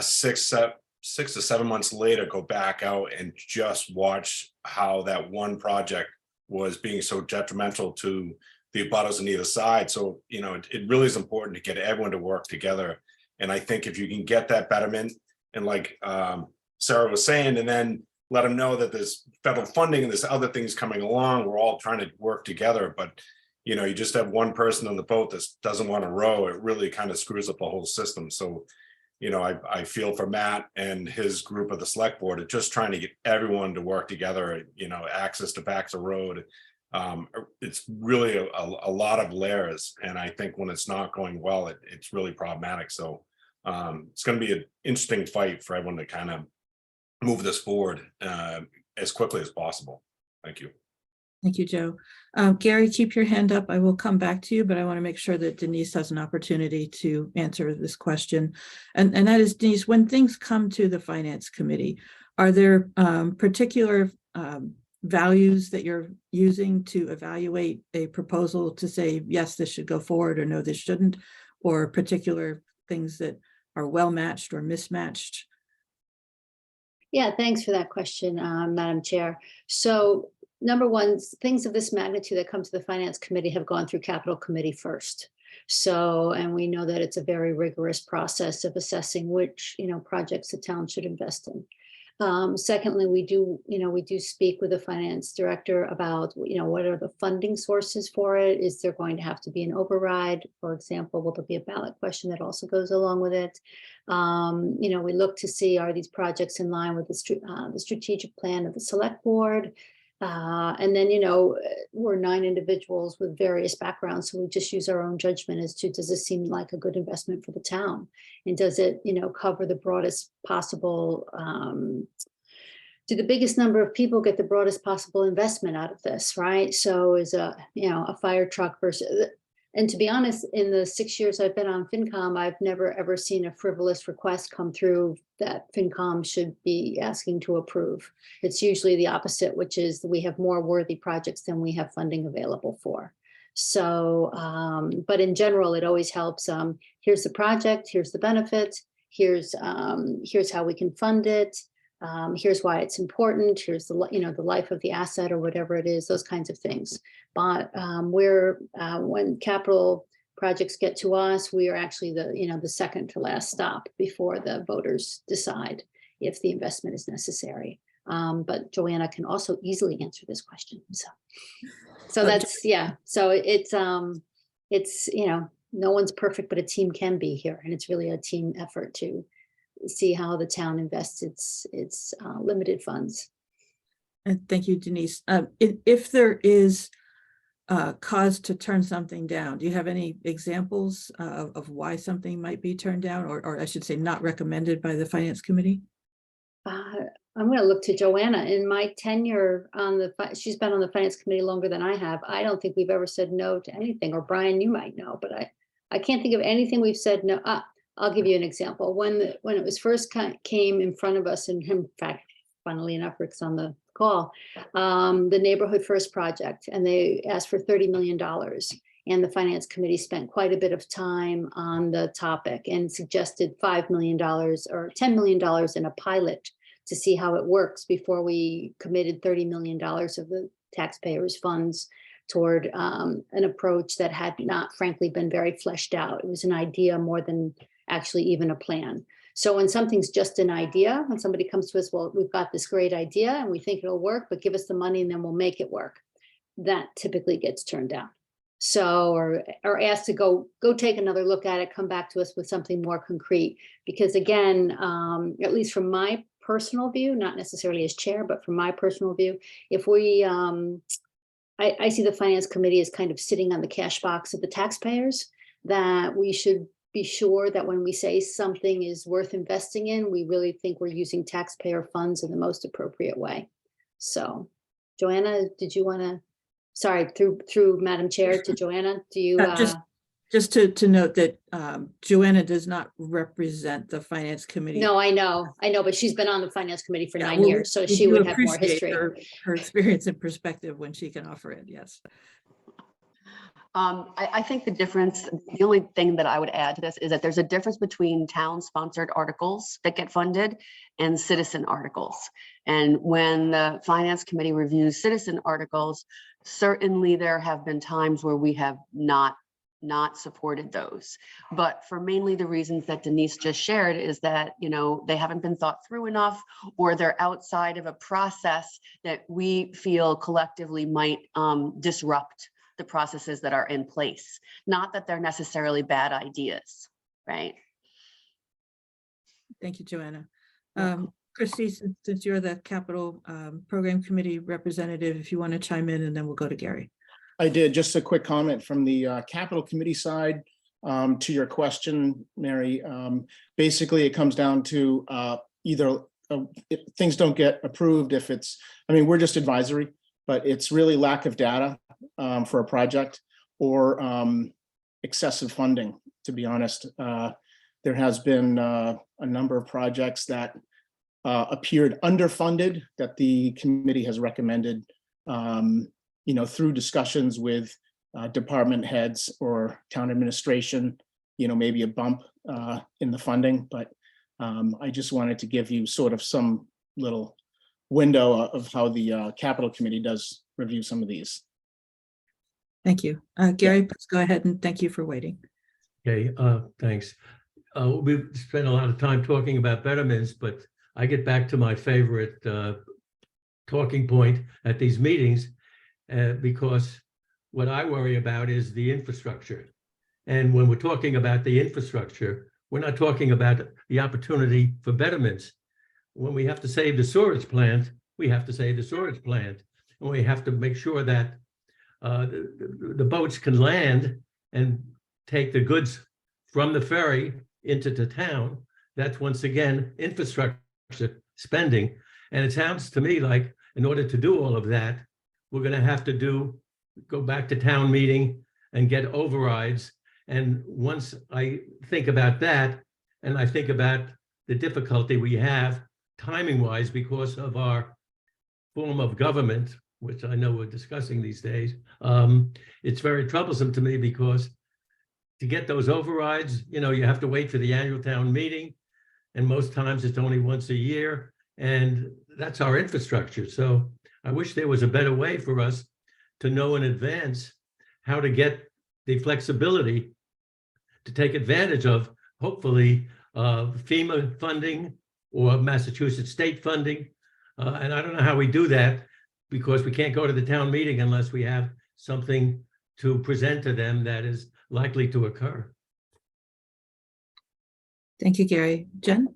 Speaker 9: 6 to 7 months later go back out and just watch how that one project was being so detrimental to the abutters on either side. So, it really is important to get everyone to work together. And I think if you can get that betterment, and like Sarah was saying, and then let them know that there's federal funding and there's other things coming along, we're all trying to work together. But, you just have one person on the boat that doesn't want to row, it really kind of screws up the whole system. So, I feel for Matt and his group of the select board of just trying to get everyone to work together, access to Paxa Road. It's really a lot of layers, and I think when it's not going well, it's really problematic. So it's going to be an interesting fight for everyone to kind of move this forward as quickly as possible. Thank you.
Speaker 1: Thank you, Joe. Gary, keep your hand up. I will come back to you, but I want to make sure that Denise has an opportunity to answer this question. And that is, Denise, when things come to the Finance Committee, are there particular values that you're using to evaluate a proposal to say, yes, this should go forward, or no, this shouldn't, or particular things that are well matched or mismatched?
Speaker 7: Yeah, thanks for that question, Madam Chair. So number one, things of this magnitude that come to the finance committee have gone through capital committee first. So, and we know that it's a very rigorous process of assessing which, projects the town should invest in. Secondly, we do speak with the finance director about, what are the funding sources for it? Is there going to have to be an override? For example, will there be a ballot question that also goes along with it? We look to see, are these projects in line with the strategic plan of the select board? And then, we're 9 individuals with various backgrounds, so we just use our own judgment as to, does this seem like a good investment for the town? And does it, cover the broadest possible, do the biggest number of people get the broadest possible investment out of this, right? So is a fire truck versus, and to be honest, in the 6 years I've been on FinCom, I've never ever seen a frivolous request come through that FinCom should be asking to approve. It's usually the opposite, which is that we have more worthy projects than we have funding available for. So, but in general, it always helps. Here's the project, here's the benefit, here's how we can fund it. Here's why it's important. Here's the life of the asset or whatever it is, those kinds of things. But when capital projects get to us, we are actually the second to last stop before the voters decide if the investment is necessary. But Joanna can also easily answer this question. So that's, yeah. So it's no one's perfect, but a team can be here, and it's really a team effort to see how the town invests its limited funds.
Speaker 1: And thank you, Denise. If there is cause to turn something down, do you have any examples of why something might be turned down, or I should say not recommended by the finance committee?
Speaker 7: I'm going to look to Joanna. In my tenure on she's been on the finance committee longer than I have. I don't think we've ever said no to anything, or Brian, you might know, but I can't think of anything we've said no. I'll give you an example. When it was first came in front of us, and in fact, funnily enough, Rick's on the call, the Neighborhood First project, and they asked for $30 million. And the finance committee spent quite a bit of time on the topic and suggested $5 million or $10 million in a pilot to see how it works before we committed $30 million of the taxpayers' funds toward an approach that had not, frankly, been very fleshed out. It was an idea more than actually even a plan. So when something's just an idea, when somebody comes to us, well, we've got this great idea and we think it'll work, but give us the money and then we'll make it work. That typically gets turned down. So, or asked to go take another look at it, come back to us with something more concrete. Because again, at least from my personal view, not necessarily as chair, but from my personal view, if we, I see the finance committee as kind of sitting on the cash box of the taxpayers, that we should be sure that when we say something is worth investing in, we really think we're using taxpayer funds in the most appropriate way. So, Joanna, did you want to, sorry, through Madam Chair to Joanna, do you?
Speaker 1: Just to note that Joanna does not represent the finance committee.
Speaker 7: No, I know, but she's been on the finance committee for 9 years, so she would have more history.
Speaker 1: Her experience and perspective when she can offer it, yes.
Speaker 10: I think the only thing that I would add to this is that there's a difference between town-sponsored articles that get funded and citizen articles. And when the finance committee reviews citizen articles, certainly there have been times where we have not supported those. But for mainly the reasons that Denise just shared, is that, they haven't been thought through enough, or they're outside of a process that we feel collectively might disrupt the processes that are in place. Not that they're necessarily bad ideas, right?
Speaker 1: Thank you, Joanna. Christy, since you're the capital program committee representative, if you want to chime in, and then we'll go to Gary.
Speaker 5: I did. Just a quick comment from the capital committee side to your question, Mary. Basically, it comes down to either if things don't get approved, if it's, we're just advisory, but it's really lack of data for a project, or excessive funding, to be honest. There has been a number of projects that appeared underfunded that the committee has recommended, through discussions with department heads or town administration, maybe a bump in the funding. But I just wanted to give you sort of some little window of how the capital committee does review some of these.
Speaker 1: Thank you. Gary, please go ahead and thank you for waiting.
Speaker 11: Okay, thanks. We've spent a lot of time talking about betterments, but I get back to my favorite talking point at these meetings because what I worry about is the infrastructure. And when we're talking about the infrastructure, we're not talking about the opportunity for betterments. When we have to save the storage plant, we have to save the storage plant. And we have to make sure that the boats can land and take the goods from the ferry into the town. That's once again infrastructure spending. And it sounds to me like in order to do all of that, we're going to have to go back to town meeting and get overrides. And once I think about that, and I think about the difficulty we have timing wise because of our form of government, which I know we're discussing these days, it's very troublesome to me because to get those overrides, you have to wait for the annual town meeting. And most times it's only once a year. And that's our infrastructure. So I wish there was a better way for us to know in advance how to get the flexibility to take advantage of, hopefully, FEMA funding or Massachusetts state funding. And I don't know how we do that because we can't go to the town meeting unless we have something to present to them that is likely to occur.
Speaker 1: Thank you, Gary. Jen?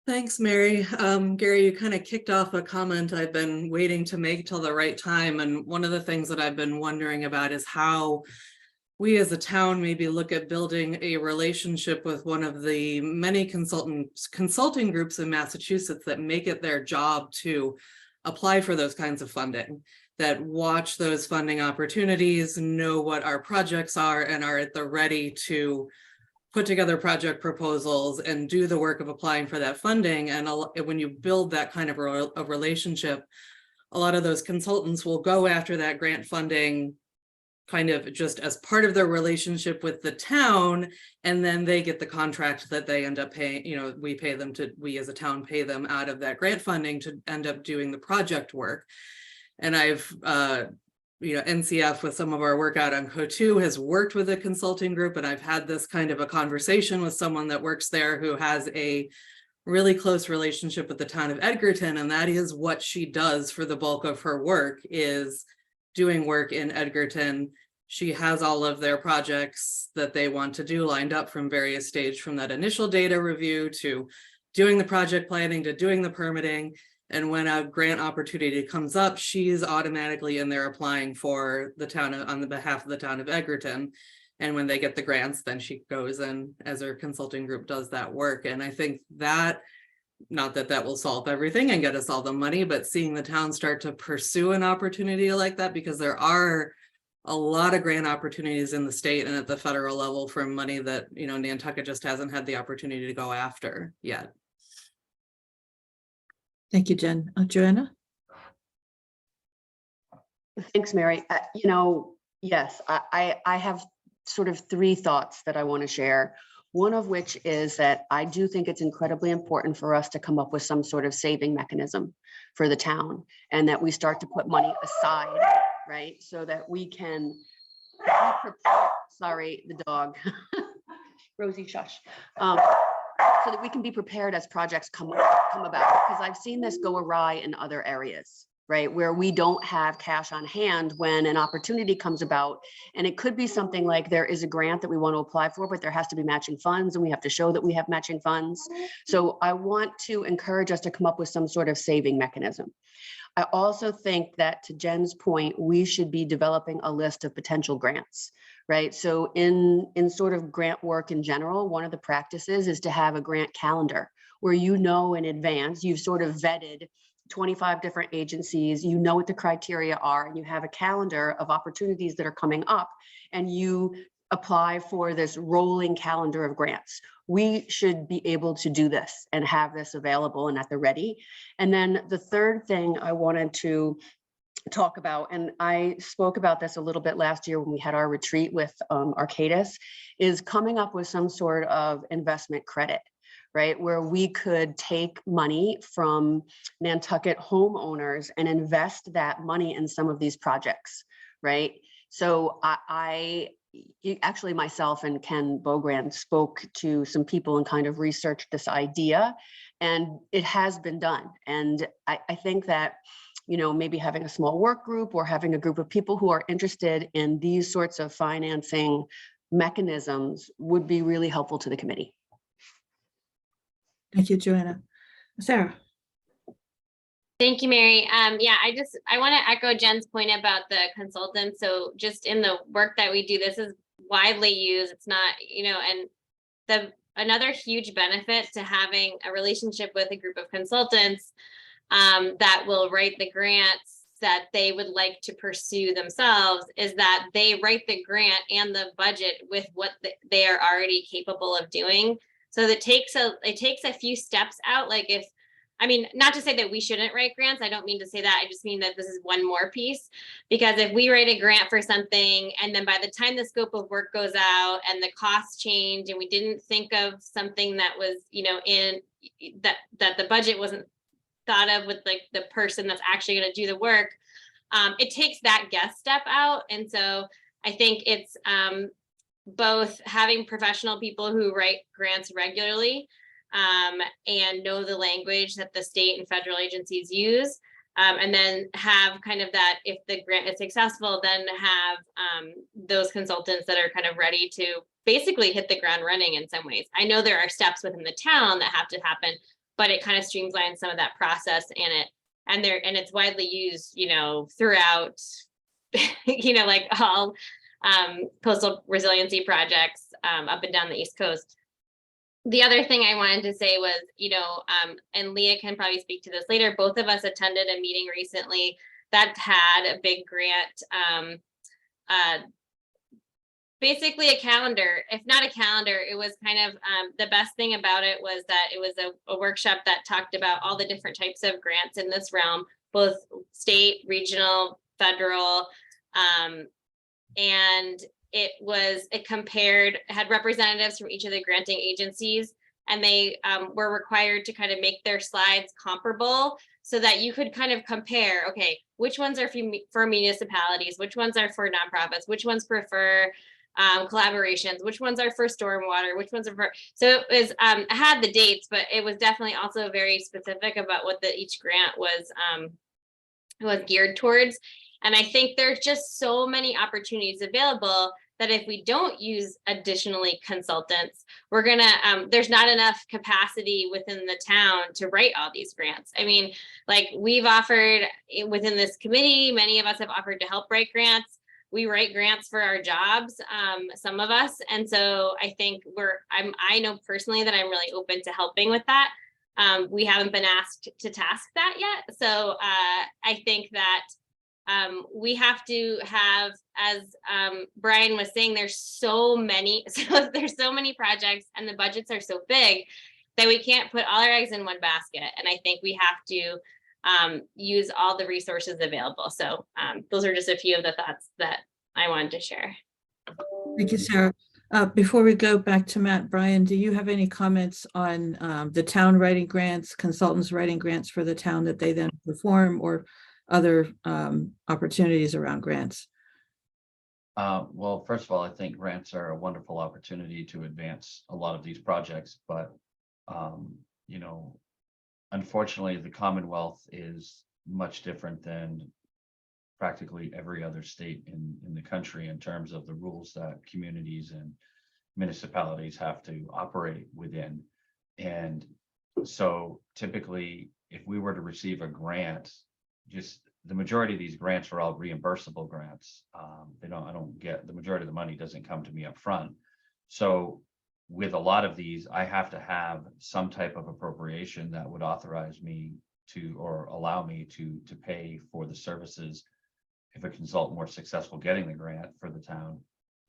Speaker 8: Thanks, Mary. Gary, you kind of kicked off a comment I've been waiting to make till the right time. And one of the things that I've been wondering about is how we as a town maybe look at building a relationship with one of the many consulting groups in Massachusetts that make it their job to apply for those kinds of funding, that watch those funding opportunities, know what our projects are, and are at the ready to put together project proposals and do the work of applying for that funding. And when you build that kind of a relationship, a lot of those consultants will go after that grant funding kind of just as part of their relationship with the town, and then they get the contract that they end up paying, we as a town pay them out of that grant funding to end up doing the project work. And I've NCF with some of our work out on CO2 has worked with a consulting group, and I've had this kind of a conversation with someone that works there who has a really close relationship with the town of Edgerton, and that is what she does for the bulk of her work, is doing work in Edgerton. She has all of their projects that they want to do lined up from various stages, from that initial data review to doing the project planning to doing the permitting. And when a grant opportunity comes up, she's automatically in there applying for the town on the behalf of the town of Edgerton. And when they get the grants, then she goes in as her consulting group does that work. And I think that, not that that will solve everything and get us all the money, but seeing the town start to pursue an opportunity like that, because there are a lot of grant opportunities in the state and at the federal level for money that, Nantucket just hasn't had the opportunity to go after yet.
Speaker 1: Thank you, Jen. Joanna?
Speaker 10: Thanks, Mary. Yes, I have sort of three thoughts that I want to share. One of which is that I do think it's incredibly important for us to come up with some sort of saving mechanism for the town, and that we start to put money aside, right? So that we can be prepared. Sorry, the dog. Rosie, shush. So that we can be prepared as projects come about, because I've seen this go awry in other areas, right? Where we don't have cash on hand when an opportunity comes about. And it could be something like there is a grant that we want to apply for, but there has to be matching funds and we have to show that we have matching funds. So I want to encourage us to come up with some sort of saving mechanism. I also think that, to Jen's point, we should be developing a list of potential grants, right? So in sort of grant work in general, one of the practices is to have a grant calendar where in advance, you've sort of vetted 25 different agencies, what the criteria are, and you have a calendar of opportunities that are coming up, and you apply for this rolling calendar of grants. We should be able to do this and have this available and at the ready. And then the third thing I wanted to talk about, and I spoke about this a little bit last year when we had our retreat with Arcadis, is coming up with some sort of investment credit, right? Where we could take money from Nantucket homeowners and invest that money in some of these projects, right? So actually myself and Ken Bogrand spoke to some people and kind of researched this idea, and it has been done. And I think that, maybe having a small work group or having a group of people who are interested in these sorts of financing mechanisms would be really helpful to the committee.
Speaker 1: Thank you, Joanna. Sarah?
Speaker 3: Thank you, Mary. Yeah, I want to echo Jen's point about the consultants. So just in the work that we do, this is widely used. It's not, and another huge benefit to having a relationship with a group of consultants that will write the grants that they would like to pursue themselves is that they write the grant and the budget with what they are already capable of doing. So it takes a few steps out. Like not to say that we shouldn't write grants. I don't mean to say that. I just mean that this is one more piece, because if we write a grant for something and then by the time the scope of work goes out and the costs change and we didn't think of something that was, in that the budget wasn't thought of with like the person that's actually going to do the work, it takes that guess step out. And so I think it's both having professional people who write grants regularly and know the language that the state and federal agencies use. And then have kind of that, if the grant is successful, then have those consultants that are kind of ready to basically hit the ground running in some ways. I know there are steps within the town that have to happen, but it kind of streamlines some of that process and it's widely used, throughout, like all coastal resiliency projects up and down the East Coast. The other thing I wanted to say was, and Leah can probably speak to this later, both of us attended a meeting recently that had a big grant, basically a calendar. If not a calendar, it was kind of the best thing about it was that it was a workshop that talked about all the different types of grants in this realm, both state, regional, federal, and it had representatives from each of the granting agencies, and they were required to kind of make their slides comparable so that you could kind of compare, okay, which ones are for municipalities, which ones are for nonprofits, which ones prefer collaborations, which ones are for stormwater, which ones are for, so it was, I had the dates, but it was definitely also very specific about what each grant was geared towards. And I think there's just so many opportunities available that if we don't use additionally consultants, we're gonna, there's not enough capacity within the town to write all these grants. I mean, like we've offered within this committee, many of us have offered to help write grants. We write grants for our jobs, some of us. And so I think I know personally that I'm really open to helping with that. We haven't been asked to task that yet. So I think that we have to have, as Brian was saying, there's so many projects and the budgets are so big that we can't put all our eggs in one basket. And I think we have to use all the resources available. So those are just a few of the thoughts that I wanted to share.
Speaker 1: Thank you, Sarah. Before we go back to Matt, Brian, do you have any comments on the town writing grants, consultants writing grants for the town that they then perform, or other opportunities around grants?
Speaker 4: Well, first of all, I think grants are a wonderful opportunity to advance a lot of these projects, but unfortunately, the Commonwealth is much different than practically every other state in the country in terms of the rules that communities and municipalities have to operate within. And so typically, if we were to receive a grant, just the majority of these grants are all reimbursable grants. I don't get the majority of the money doesn't come to me up front. So with a lot of these, I have to have some type of appropriation that would authorize me to, or allow me to pay for the services if a consultant were successful getting the grant for the town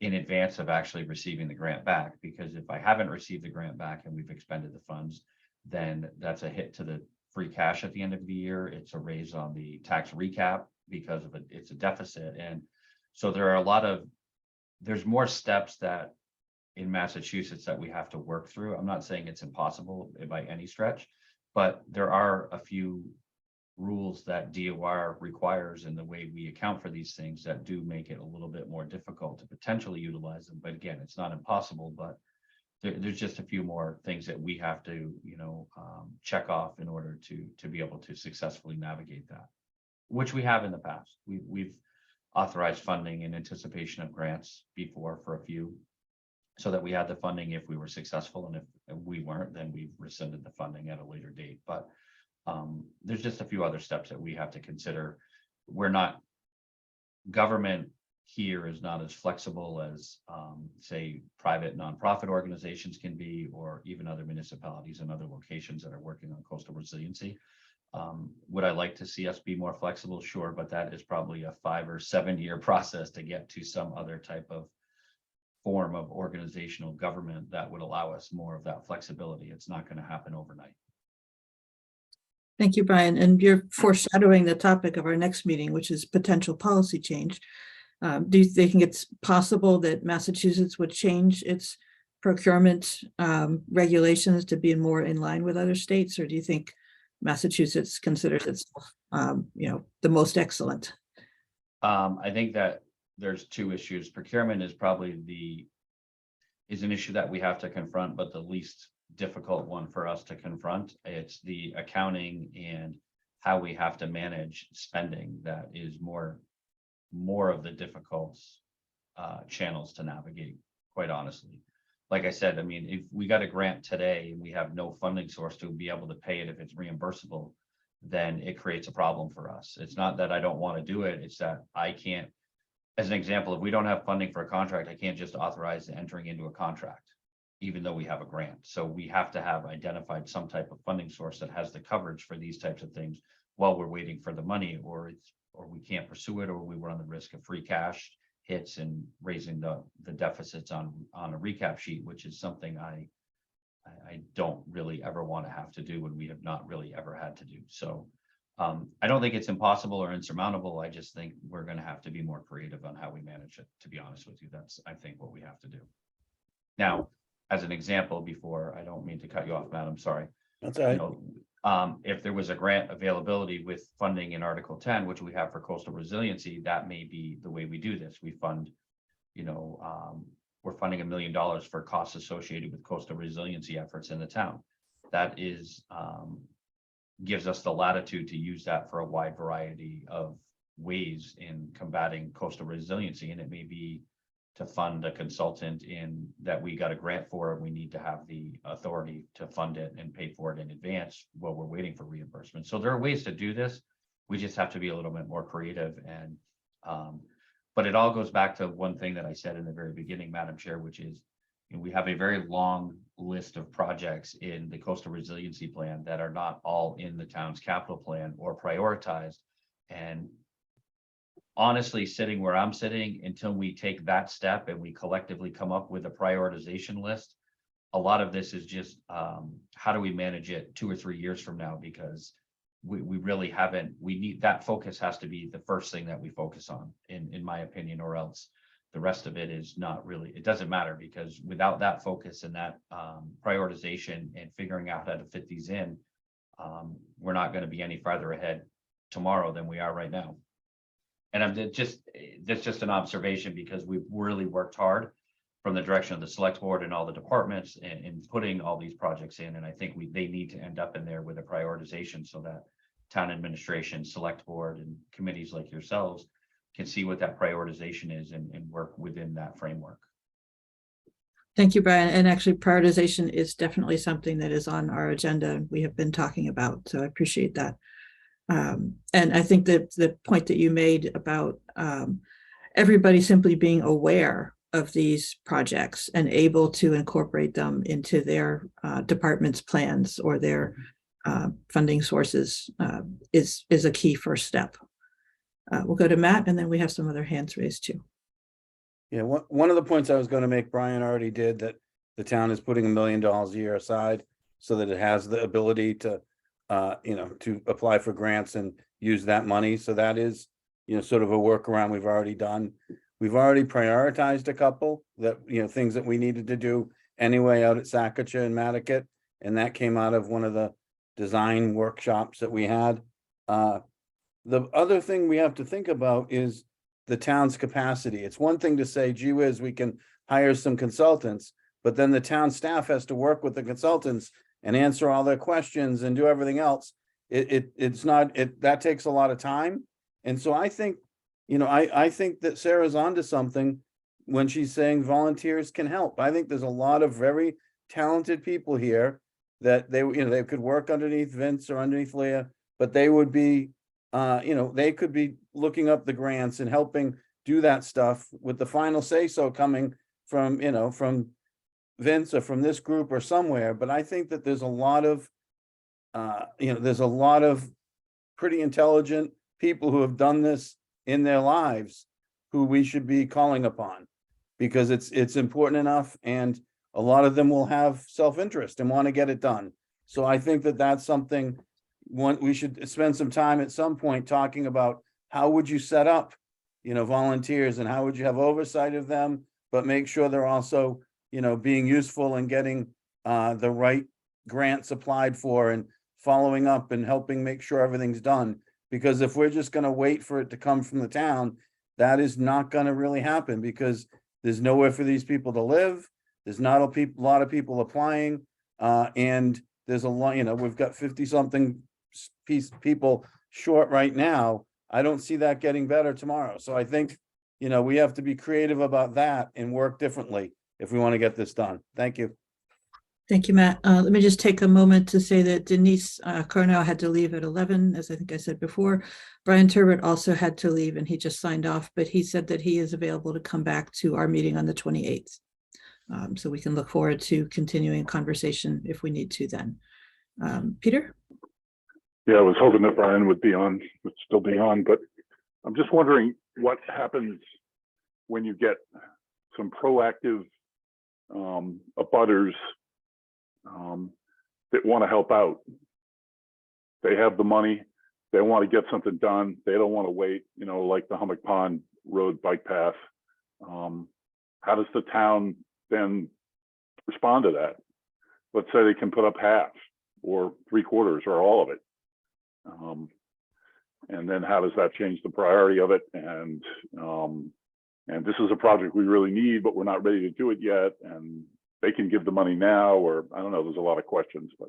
Speaker 4: in advance of actually receiving the grant back. Because if I haven't received the grant back and we've expended the funds, then that's a hit to the free cash at the end of the year. It's a raise on the tax recap because of it's a deficit. And so there are there's more steps that in Massachusetts that we have to work through. I'm not saying it's impossible by any stretch, but there are a few rules that DOR requires in the way we account for these things that do make it a little bit more difficult to potentially utilize them. But again, it's not impossible, but there's just a few more things that we have to, check off in order to be able to successfully navigate that, which we have in the past. We've authorized funding in anticipation of grants before for a few, so that we had the funding if we were successful, and if we weren't, then we rescinded the funding at a later date. But there's just a few other steps that we have to consider. Government here is not as flexible as, say, private nonprofit organizations can be, or even other municipalities and other locations that are working on coastal resiliency. Would I like to see us be more flexible? Sure, but that is probably a 5 or 7 year process to get to some other type of form of organizational government that would allow us more of that flexibility. It's not going to happen overnight.
Speaker 1: Thank you, Brian. And you're foreshadowing the topic of our next meeting, which is potential policy change. Do you think it's possible that Massachusetts would change its procurement regulations to be more in line with other states? Or do you think Massachusetts considers itself, the most excellent?
Speaker 4: I think that there's two issues. Procurement is probably an issue that we have to confront, but the least difficult one for us to confront. It's the accounting and how we have to manage spending that is more of the difficult channels to navigate, quite honestly. Like I said, I mean, if we got a grant today and we have no funding source to be able to pay it if it's reimbursable, then it creates a problem for us. It's not that I don't want to do it, it's that I can't. As an example, if we don't have funding for a contract, I can't just authorize entering into a contract, even though we have a grant. So we have to have identified some type of funding source that has the coverage for these types of things while we're waiting for the money, or we can't pursue it, or we run the risk of free cash hits and raising the deficits on a recap sheet, which is something I don't really ever want to have to do, and we have not really ever had to do. So I don't think it's impossible or insurmountable. I just think we're going to have to be more creative on how we manage it, to be honest with you. That's, I think, what we have to do. Now, as an example, before, I don't mean to cut you off, Matt, I'm sorry.
Speaker 6: That's all right.
Speaker 4: If there was a grant availability with funding in Article 10, which we have for coastal resiliency, that may be the way we do this. We fund, we're funding $1 million for costs associated with coastal resiliency efforts in the town. That is, gives us the latitude to use that for a wide variety of ways in combating coastal resiliency. And it may be to fund a consultant that we got a grant for, and we need to have the authority to fund it and pay for it in advance while we're waiting for reimbursement. So there are ways to do this. We just have to be a little bit more creative. And but it all goes back to one thing that I said in the very beginning, Madam Chair, which is, we have a very long list of projects in the coastal resiliency plan that are not all in the town's capital plan or prioritized. And honestly, sitting where I'm sitting, until we take that step and we collectively come up with a prioritization list, a lot of this is just how do we manage it 2 or 3 years from now? Because we really haven't. We need that focus has to be the first thing that we focus on, in my opinion, or else the rest of it is not really, it doesn't matter, because without that focus and that prioritization and figuring out how to fit these in, we're not going to be any farther ahead tomorrow than we are right now. And that's just an observation, because we've really worked hard from the direction of the select board and all the departments in putting all these projects in. And I think they need to end up in there with a prioritization, so that town administration, select board, and committees like yourselves can see what that prioritization is and work within that framework.
Speaker 1: Thank you, Brian. And actually, prioritization is definitely something that is on our agenda and we have been talking about. So I appreciate that. And I think that the point that you made about everybody simply being aware of these projects and able to incorporate them into their department's plans or their funding sources is a key first step. We'll go to Matt, and then we have some other hands raised too.
Speaker 6: Yeah, one of the points I was going to make, Brian already did, that the town is putting $1 million a year aside so that it has the ability to, to apply for grants and use that money. So that is, sort of a workaround we've already done. We've already prioritized a couple that, things that we needed to do anyway out at Sacocha and Mattakit. And that came out of one of the design workshops that we had. The other thing we have to think about is the town's capacity. It's one thing to say, gee whiz, we can hire some consultants, but then the town staff has to work with the consultants and answer all their questions and do everything else. That takes a lot of time. And so I think, I think that Sarah's onto something when she's saying volunteers can help. I think there's a lot of very talented people here that they could work underneath Vince or underneath Leah, but they would be, they could be looking up the grants and helping do that stuff with the final say so coming from, from Vince or from this group or somewhere. But I think that there's a lot of, there's a lot of pretty intelligent people who have done this in their lives who we should be calling upon, because it's important enough, and a lot of them will have self-interest and want to get it done. So I think that that's something we should spend some time at some point talking about. How would you set up, volunteers, and how would you have oversight of them, but make sure they're also, being useful and getting the right grants applied for and following up and helping make sure everything's done. Because if we're just going to wait for it to come from the town, that is not going to really happen, because there's nowhere for these people to live. There's not a lot of people applying, and there's a lot, we've got 50-something people short right now. I don't see that getting better tomorrow. So I think, we have to be creative about that and work differently if we want to get this done. Thank you.
Speaker 1: Thank you, Matt. Let me just take a moment to say that Denise Cornell had to leave at 11, as I think I said before. Brian Turbot also had to leave, and he just signed off, but he said that he is available to come back to our meeting on the 28th. So we can look forward to continuing conversation if we need to then. Peter?
Speaker 12: Yeah, I was hoping that Brian would still be on, but I'm just wondering what happens when you get some proactive abutters that want to help out. They have the money, they want to get something done, they don't want to wait, like the Hummock Pond Road bike path. How does the town then respond to that? Let's say they can put up half or 3/4 or all of it. And then how does that change the priority of it? And this is a project we really need, but we're not ready to do it yet. And they can give the money now, or I don't know, there's a lot of questions, but.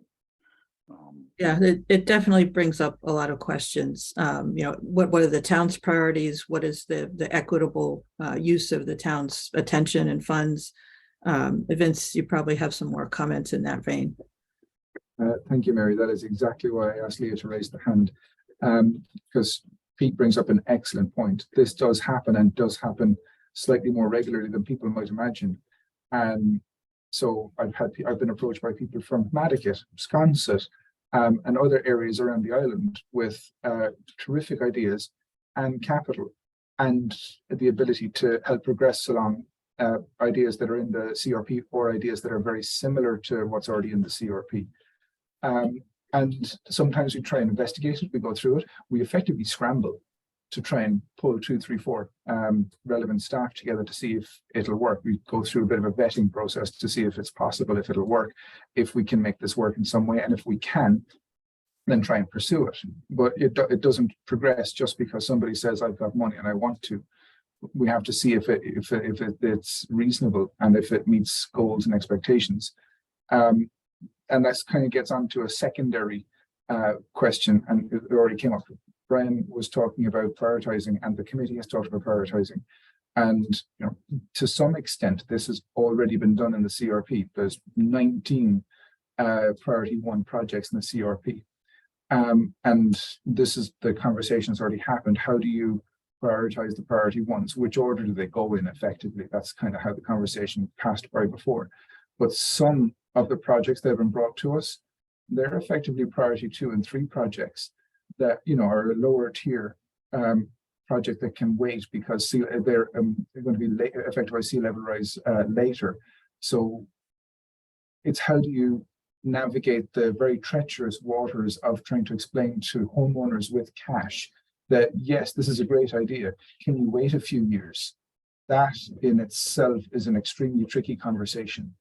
Speaker 1: Yeah, it definitely brings up a lot of questions. What are the town's priorities? What is the equitable use of the town's attention and funds? Vince, you probably have some more comments in that vein.
Speaker 2: Thank you, Mary. That is exactly why I asked Leah to raise the hand, because Pete brings up an excellent point. This does happen, and does happen slightly more regularly than people might imagine. So I've been approached by people from Mattakit, Sconset, and other areas around the island with terrific ideas and capital, and the ability to help progress along ideas that are in the CRP, or ideas that are very similar to what's already in the CRP. And sometimes we try and investigate it, we go through it, we effectively scramble to try and pull 2, 3, 4 relevant staff together to see if it'll work. We go through a bit of a vetting process to see if it's possible, if it'll work, if we can make this work in some way, and if we can, then try and pursue it. But it doesn't progress just because somebody says, I've got money and I want to. We have to see if it's reasonable and if it meets goals and expectations. And that kind of gets onto a secondary question, and it already came up. Brian was talking about prioritizing, and the committee has talked about prioritizing. And to some extent, this has already been done in the CRP. There's 19 priority 1 projects in the CRP. And this is the conversation that's already happened. How do you prioritize the priority ones? Which order do they go in effectively? That's kind of how the conversation passed by before. But some of the projects that have been brought to us, they're effectively priority 2 and 3 projects that are a lower tier project that can wait because they're going to be affected by sea level rise later. So it's how do you navigate the very treacherous waters of trying to explain to homeowners with cash that yes, this is a great idea. Can you wait a few years? that in itself is an extremely tricky conversation.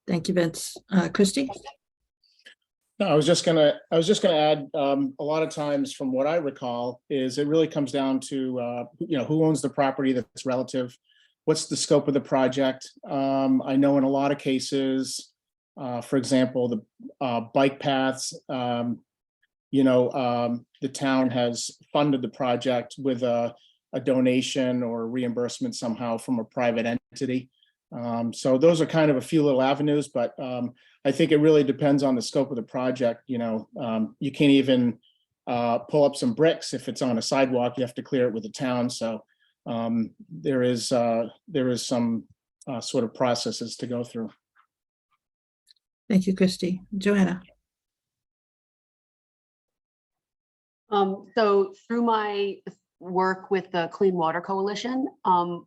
Speaker 1: Thank you, Vince. Christie?
Speaker 5: No, I was just gonna add, a lot of times from what I recall is it really comes down to, who owns the property that's relative. What's the scope of the project? I know in a lot of cases, for example, the bike paths, the town has funded the project with a donation or reimbursement somehow from a private entity. So those are kind of a few little avenues, but I think it really depends on the scope of the project. You can't even pull up some bricks if it's on a sidewalk. You have to clear it with the town. So there is some sort of processes to go through.
Speaker 1: Thank you, Christie. Joanna?
Speaker 10: So through my work with the Clean Water Coalition,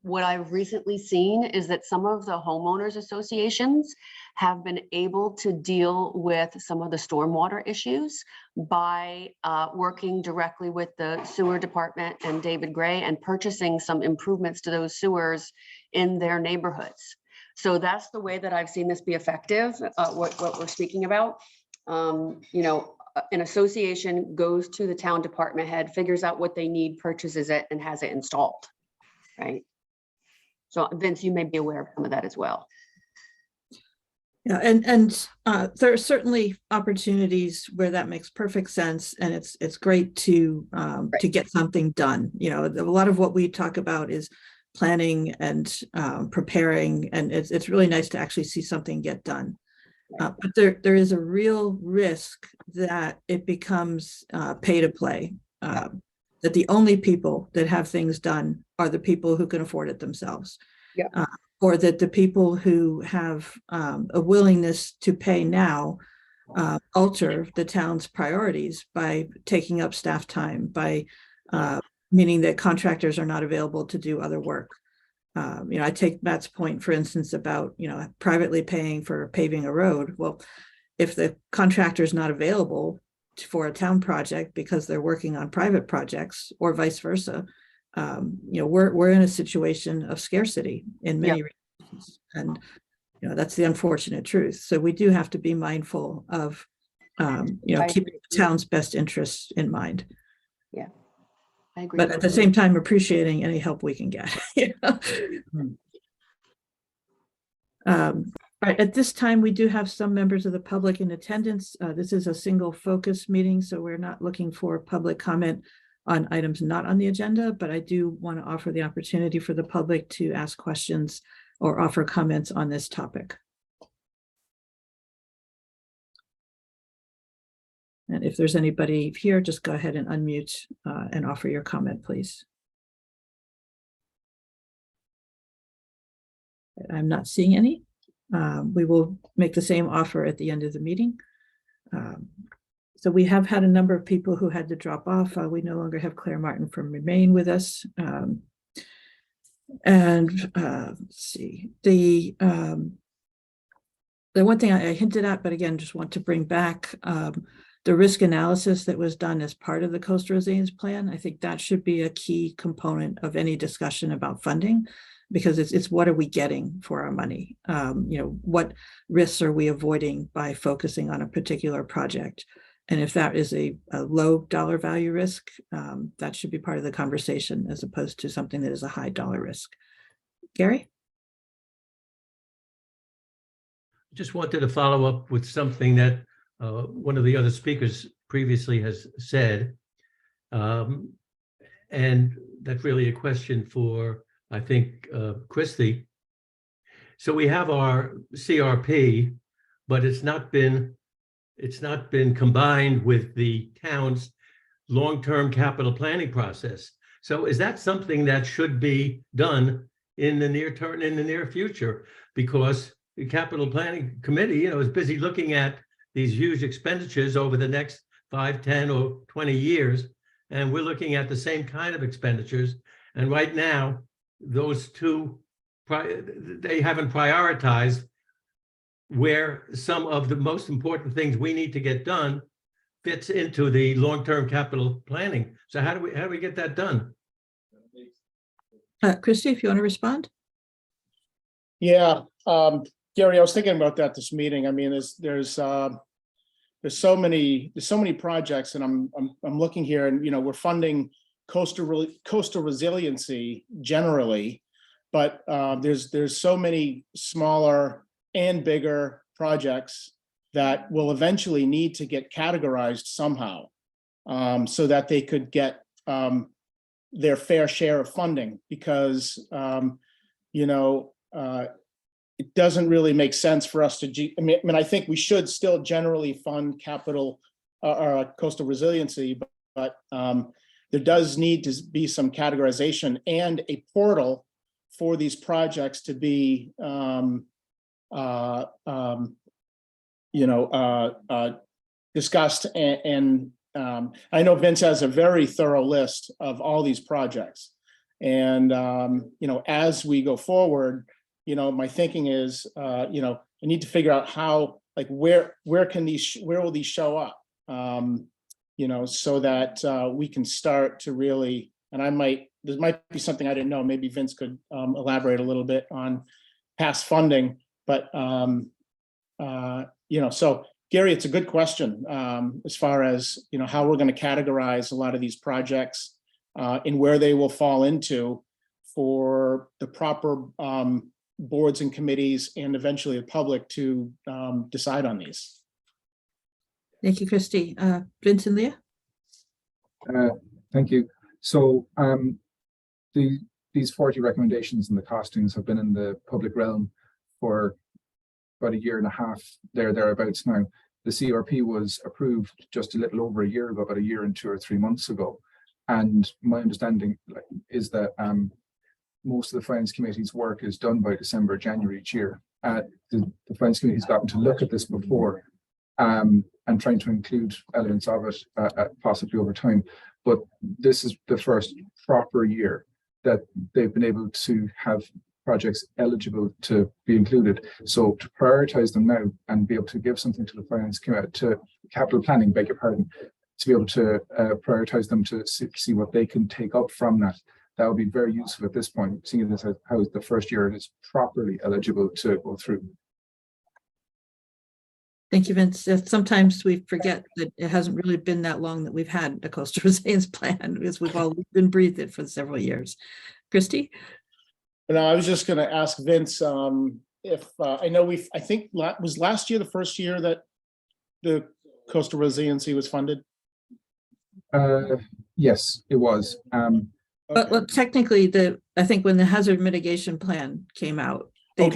Speaker 10: what I've recently seen is that some of the homeowners associations have been able to deal with some of the stormwater issues by working directly with the sewer department and David Gray and purchasing some improvements to those sewers in their neighborhoods. So that's the way that I've seen this be effective, what we're speaking about. An association goes to the town department head, figures out what they need, purchases it, and has it installed, right? So Vince, you may be aware of some of that as well.
Speaker 1: Yeah, and there are certainly opportunities where that makes perfect sense, and it's great to get something done. A lot of what we talk about is planning and preparing, and it's really nice to actually see something get done. But there is a real risk that it becomes pay to play, that the only people that have things done are the people who can afford it themselves.
Speaker 10: Yeah.
Speaker 1: Or that the people who have a willingness to pay now alter the town's priorities by taking up staff time, by meaning that contractors are not available to do other work. I take Matt's point, for instance, about, privately paying for paving a road. Well, if the contractor is not available for a town project because they're working on private projects or vice versa, we're in a situation of scarcity in many regions. And, that's the unfortunate truth. So we do have to be mindful of, keeping the town's best interests in mind.
Speaker 10: Yeah. I agree.
Speaker 1: But at the same time, appreciating any help we can get. Right, at this time, we do have some members of the public in attendance. This is a single focus meeting, so we're not looking for public comment on items not on the agenda, but I do want to offer the opportunity for the public to ask questions or offer comments on this topic. And if there's anybody here, just go ahead and unmute and offer your comment, please. I'm not seeing any. We will make the same offer at the end of the meeting. So we have had a number of people who had to drop off. We no longer have Claire Martin from Remain with us. Let's see, the one thing I hinted at, but again, just want to bring back the risk analysis that was done as part of the Coastal Resilience Plan. I think that should be a key component of any discussion about funding, because it's what are we getting for our money? What risks are we avoiding by focusing on a particular project? And if that is a low dollar value risk, that should be part of the conversation as opposed to something that is a high dollar risk. Gary?
Speaker 11: Just wanted to follow up with something that one of the other speakers previously has said. And that's really a question for, I think, Christie. So we have our CRP, but it's not been combined with the town's long-term capital planning process. So is that something that should be done in the near term, in the near future? Because the capital planning committee, is busy looking at these huge expenditures over the next 5, 10, or 20 years. And we're looking at the same kind of expenditures. And right now, those two, they haven't prioritized where some of the most important things we need to get done fits into the long-term capital planning. So how do we get that done?
Speaker 1: Christie, if you want to respond?
Speaker 5: Yeah, Gary, I was thinking about that this meeting. I mean, there's so many projects, and I'm looking here, and we're funding coastal resiliency generally, but there's so many smaller and bigger projects that will eventually need to get categorized somehow, so that they could get their fair share of funding, because it doesn't really make sense for us to, I think we should still generally fund capital or coastal resiliency, but there does need to be some categorization and a portal for these projects to be discussed. And I know Vince has a very thorough list of all these projects. And, as we go forward, my thinking is, I need to figure out how, like, where will these show up? So that we can start to really, and there might be something I didn't know, maybe Vince could elaborate a little bit on past funding, but, so Gary, it's a good question as far as, how we're going to categorize a lot of these projects and where they will fall into for the proper boards and committees and eventually the public to decide on these.
Speaker 1: Thank you, Christie. Vince and Leah?
Speaker 2: Thank you. So these 40 recommendations and the costings have been in the public realm for about a year and a half, thereabouts now. The CRP was approved just a little over a year ago, about a year and 2 or 3 months ago. And my understanding is that most of the Finance Committee's work is done by December, January each year. The Finance Committee has gotten to look at this before and trying to include elements of it possibly over time. But this is the first proper year that they've been able to have projects eligible to be included. So to prioritize them now and be able to give something to the Finance Committee, to capital planning, beg your pardon, to be able to prioritize them to see what they can take up from that. That would be very useful at this point, seeing as how the first year it is properly eligible to go through.
Speaker 1: Thank you, Vince. Sometimes we forget that it hasn't really been that long that we've had a coastal resilience plan, because we've all been breathed it for several years. Christie?
Speaker 5: No, I was just going to ask Vince if I know I think was last year the first year that the coastal resiliency was funded.
Speaker 2: Yes, it was.
Speaker 1: But well, technically, I think when the hazard mitigation plan came out, they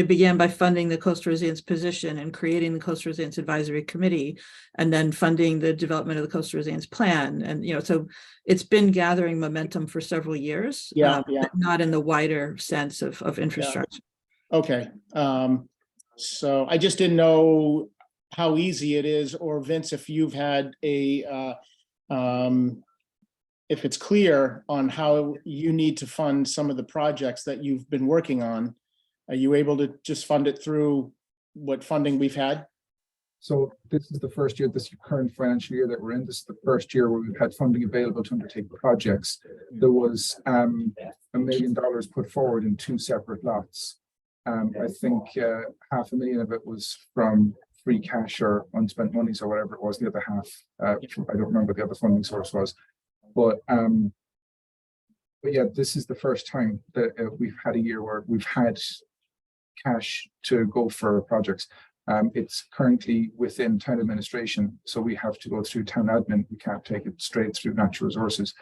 Speaker 1: began by funding the coastal resilience position and creating the coastal resilience advisory committee, and then funding the development of the coastal resilience plan. And so it's been gathering momentum for several years. But not in the wider sense of infrastructure.
Speaker 5: Yeah. Okay. So I just didn't know how easy it is, or Vince, if you've had if it's clear on how you need to fund some of the projects that you've been working on. Are you able to just fund it through what funding we've had?
Speaker 2: So this is the first year, this current financial year that we're in. This is the first year where we've had funding available to undertake projects. There was $1 million put forward in 2 separate lots. I think $500,000 of it was from free cash or unspent monies or whatever it was. The other half, I don't remember what the other funding source was. But yeah, this is the first time that we've had a year where we've had cash to go for projects. It's currently within town administration, so we have to go through town admin. We can't take it straight through natural resources.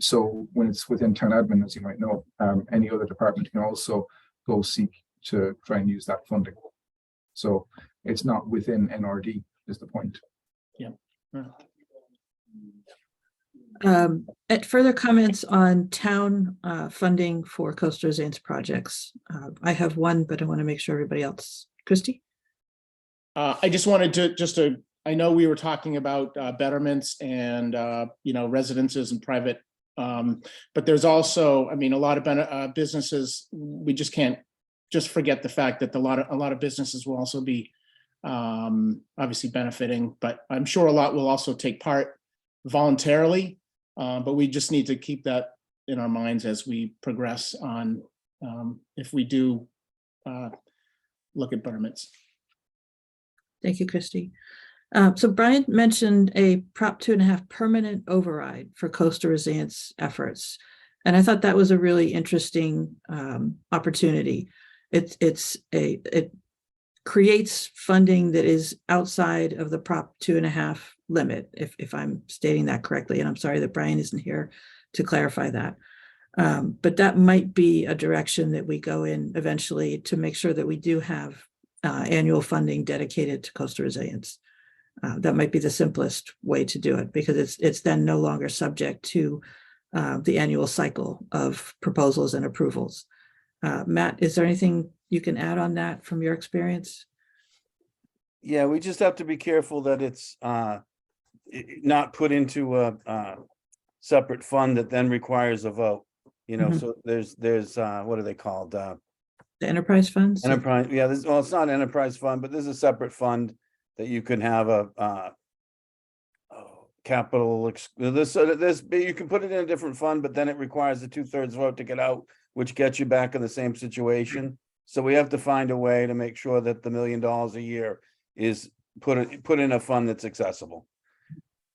Speaker 2: So when it's within town admin, as you might know, any other department can also go seek to try and use that funding. So it's not within NRD is the point.
Speaker 5: Yeah.
Speaker 1: At further comments on town funding for coastal resilience projects, I have one, but I want to make sure everybody else. Christie?
Speaker 5: I just wanted to I know we were talking about betterments and residences and private, but there's also, a lot of businesses. We just can't just forget the fact that a lot of businesses will also be obviously benefiting, but I'm sure a lot will also take part voluntarily. But we just need to keep that in our minds as we progress on, if we do look at betterments.
Speaker 1: Thank you, Christy. So Brian mentioned a Prop 2.5 permanent override for coastal resilience efforts. And I thought that was a really interesting opportunity. It creates funding that is outside of the Prop 2.5 limit, if I'm stating that correctly. And I'm sorry that Brian isn't here to clarify that. But that might be a direction that we go in eventually to make sure that we do have annual funding dedicated to coastal resilience. That might be the simplest way to do it, because it's then no longer subject to the annual cycle of proposals and approvals. Matt, is there anything you can add on that from your experience?
Speaker 6: Yeah, we just have to be careful that it's not put into a separate fund that then requires a vote. You know,
Speaker 1: Mhm.
Speaker 6: so there's what are they called?
Speaker 1: The enterprise funds?
Speaker 6: Enterprise, yeah, well, it's not an enterprise fund, but there's a separate fund that you can have a capital, you can put it in a different fund, but then it requires a 2/3 vote to get out, which gets you back in the same situation. So we have to find a way to make sure that the $1 million a year is put in a fund that's accessible.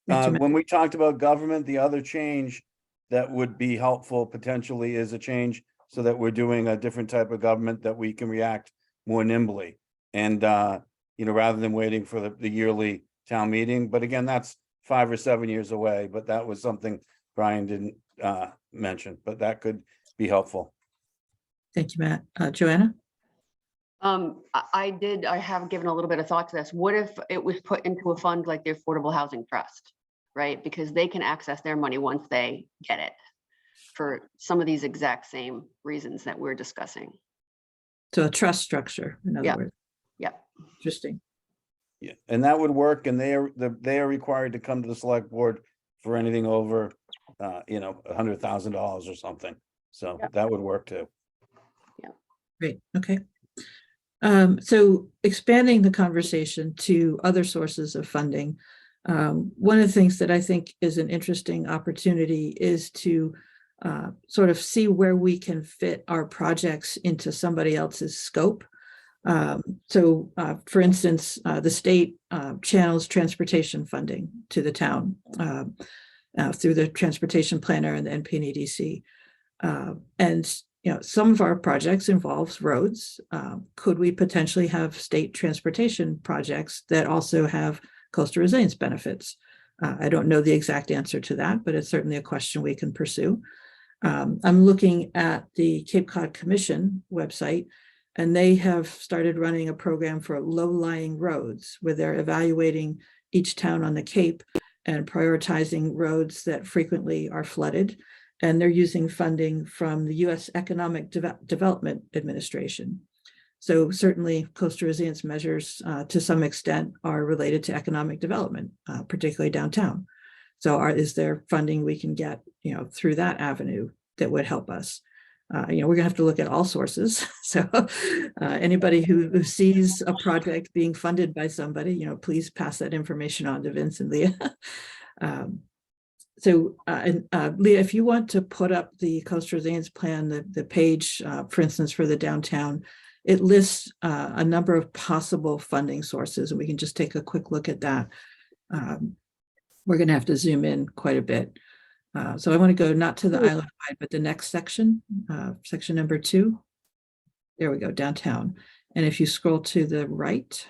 Speaker 1: Thank you, Matt.
Speaker 6: When we talked about government, the other change that would be helpful potentially is a change so that we're doing a different type of government that we can react more nimbly. And, you know, rather than waiting for the yearly town meeting. But again, that's 5 or 7 years away, but that was something Brian didn't mention, but that could be helpful.
Speaker 1: Thank you, Matt. Joanna?
Speaker 10: I have given a little bit of thought to this. What if it was put into a fund like the Affordable Housing Trust, right? Because they can access their money once they get it for some of these exact same reasons that we're discussing.
Speaker 1: So a trust structure, in other
Speaker 10: Yeah.
Speaker 1: words.
Speaker 10: Yeah.
Speaker 1: Interesting.
Speaker 6: Yeah, and that would work, and they are required to come to the select board for anything over, you know, $100,000 or something. So
Speaker 10: Yeah.
Speaker 6: that would work too.
Speaker 1: Great, okay. So expanding the conversation to other sources of funding, one of the things that I think is an interesting opportunity is to sort of see where we can fit our projects into somebody else's scope. So for instance, the state channels transportation funding to the town through the transportation planner and the NPNEDC. And you know, some of our projects involves roads. Could we potentially have state transportation projects that also have coastal resilience benefits? I don't know the exact answer to that, but it's certainly a question we can pursue. I'm looking at the Cape Cod Commission website, and they have started running a program for low-lying roads where they're evaluating each town on the Cape and prioritizing roads that frequently are flooded. And they're using funding from the U.S. Economic Development Administration. So certainly coastal resilience measures to some extent are related to economic development, particularly downtown. So is there funding we can get, you know, through that avenue that would help us? You know, we're gonna have to look at all sources. So anybody who sees a project being funded by somebody, you know, please pass that information on to Vince and Leah. So Leah, if you want to put up the coastal resilience plan, the page, for instance, for the downtown, it lists a number of possible funding sources, and we can just take a quick look at that. We're going to have to zoom in quite a bit. So I want to go not to the island wide, but the next section, section number 2. There we go, downtown. And if you scroll to the right,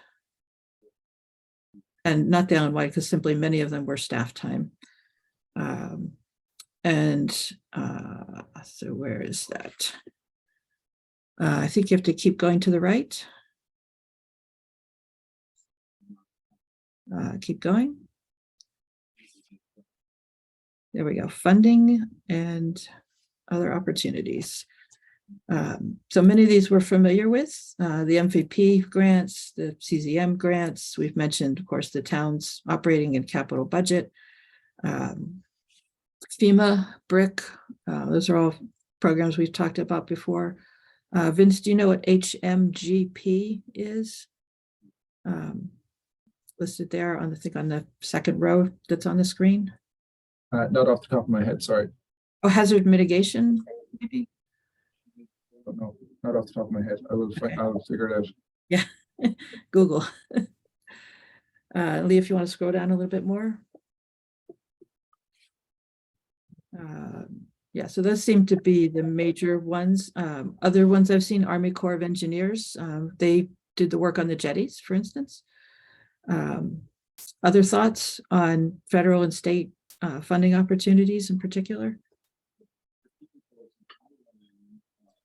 Speaker 1: and not the island wide, because simply many of them were staff time. So where is that? I think you have to keep going to the right. Keep going. There we go, funding and other opportunities. So many of these we're familiar with, the MVP grants, the CZM grants. We've mentioned, of course, the town's operating and capital budget. FEMA, BRIC, those are all programs we've talked about before. Vince, do you know what HMGP is? Listed there on the second row that's on the screen.
Speaker 2: Not off the top of my head, sorry.
Speaker 1: Oh, hazard mitigation, maybe?
Speaker 2: But no, not off the top of my head. I'll figure it out.
Speaker 1: Yeah, Google. Lee, if you want to scroll down a little bit more. Yeah, so those seem to be the major ones. Other ones I've seen, Army Corps of Engineers, they did the work on the jetties, for instance. Other thoughts on federal and state funding opportunities in particular?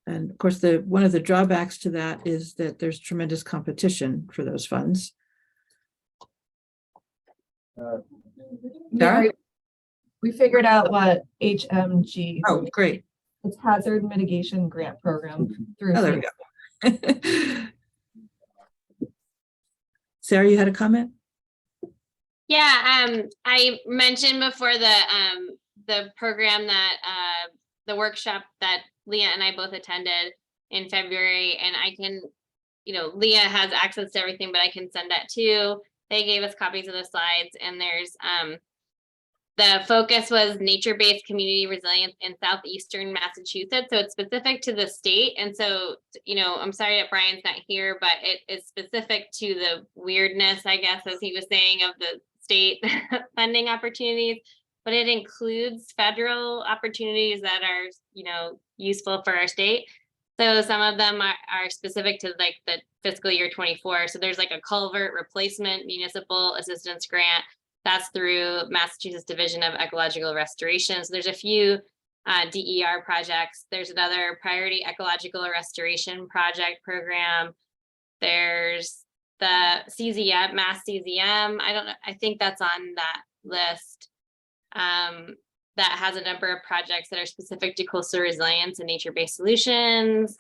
Speaker 1: And of course, one of the drawbacks to that is that there's tremendous competition for those funds. Tara?
Speaker 13: We figured out what HMG.
Speaker 1: Oh, great.
Speaker 13: It's Hazard Mitigation Grant Program through.
Speaker 1: Oh, there we go. Sarah, you had a comment?
Speaker 3: Yeah, I mentioned before the program that the workshop that Leah and I both attended in February, and I can, Leah has access to everything, but I can send that too. They gave us copies of the slides, and there's the focus was nature-based community resilience in southeastern Massachusetts. So it's specific to the state. And so, I'm sorry that Brian's not here, but it is specific to the weirdness, I guess, as he was saying, of the state funding opportunities, but it includes federal opportunities that are, useful for our state. So some of them are specific to like the fiscal year 24. So there's like a culvert replacement municipal assistance grant. That's through Massachusetts Division of Ecological Restoration. So there's a few DER projects. There's another priority ecological restoration project program. There's the CZM, Mass CZM. I think that's on that list. That has a number of projects that are specific to coastal resilience and nature-based solutions.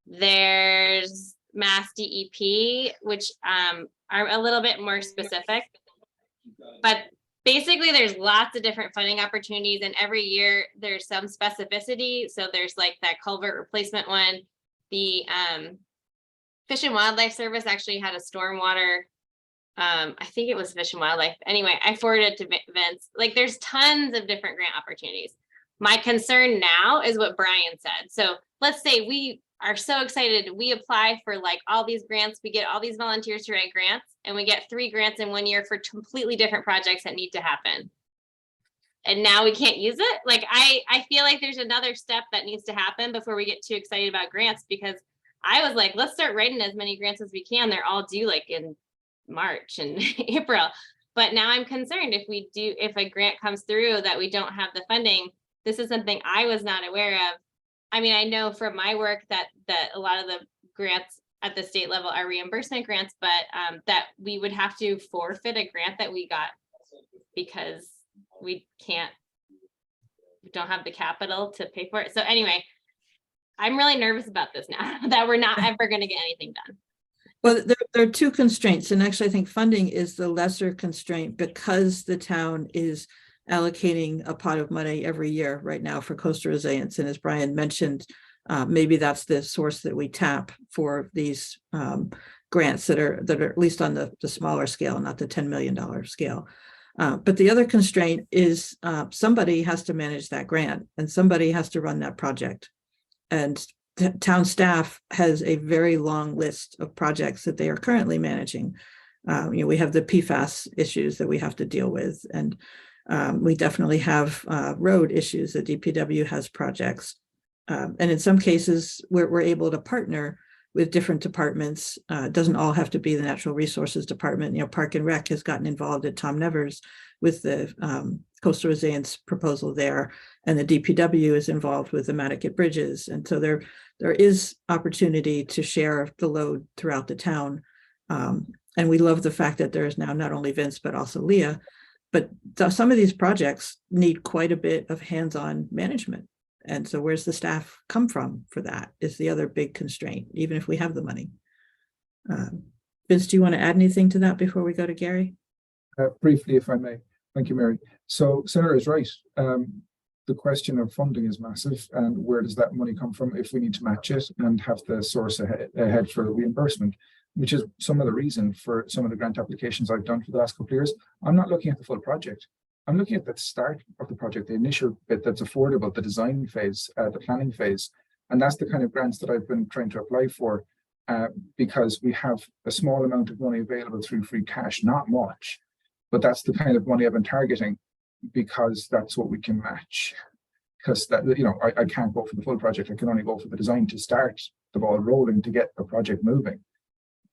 Speaker 3: There's Mass DEP, which are a little bit more specific. But basically, there's lots of different funding opportunities, and every year there's some specificity. So there's like that culvert replacement one. The Fish and Wildlife Service actually had a stormwater. I think it was Fish and Wildlife. Anyway, I forwarded it to Vince. Like, there's tons of different grant opportunities. My concern now is what Brian said. So let's say we are so excited. We apply for like all these grants. We get all these volunteers to write grants, and we get 3 grants in 1 year for completely different projects that need to happen. And now we can't use it. Like, I feel like there's another step that needs to happen before we get too excited about grants, because I was like, let's start writing as many grants as we can. They're all due like in March and April. But now I'm concerned if a grant comes through that we don't have the funding. This is something I was not aware of. I mean, I know from my work that a lot of the grants at the state level are reimbursement grants, but that we would have to forfeit a grant that we got because we don't have the capital to pay for it. So anyway, I'm really nervous about this now that we're not ever going to get anything done.
Speaker 1: Well, there are 2 constraints, and actually I think funding is the lesser constraint because the town is allocating a pot of money every year right now for coastal resilience. And as Brian mentioned, maybe that's the source that we tap for these grants that are at least on the smaller scale, not the $10 million scale. But the other constraint is somebody has to manage that grant and somebody has to run that project. And town staff has a very long list of projects that they are currently managing. We have the PFAS issues that we have to deal with, and we definitely have road issues. The DPW has projects, and in some cases we're able to partner with different departments. It doesn't all have to be the Natural Resources Department. Park and Rec has gotten involved at Tom Nevers with the coastal resilience proposal there, and the DPW is involved with the Mattocket Bridges. And so there is opportunity to share the load throughout the town. And we love the fact that there is now not only Vince, but also Leah. But some of these projects need quite a bit of hands-on management. And so where's the staff come from for that is the other big constraint, even if we have the money. Vince, do you want to add anything to that before we go to Gary?
Speaker 2: Briefly, if I may. Thank you, Mary. So Sarah is right. The question of funding is massive, and where does that money come from if we need to match it and have the source ahead for reimbursement, which is some of the reason for some of the grant applications I've done for the last couple of years. I'm not looking at the full project. I'm looking at the start of the project, the initial bit that's affordable, the design phase, the planning phase. And that's the kind of grants that I've been trying to apply for because we have a small amount of money available through free cash, not much, but that's the kind of money I've been targeting because that's what we can match. Because that, you know, I can't go for the full project. I can only go for the design to start the ball rolling to get the project moving.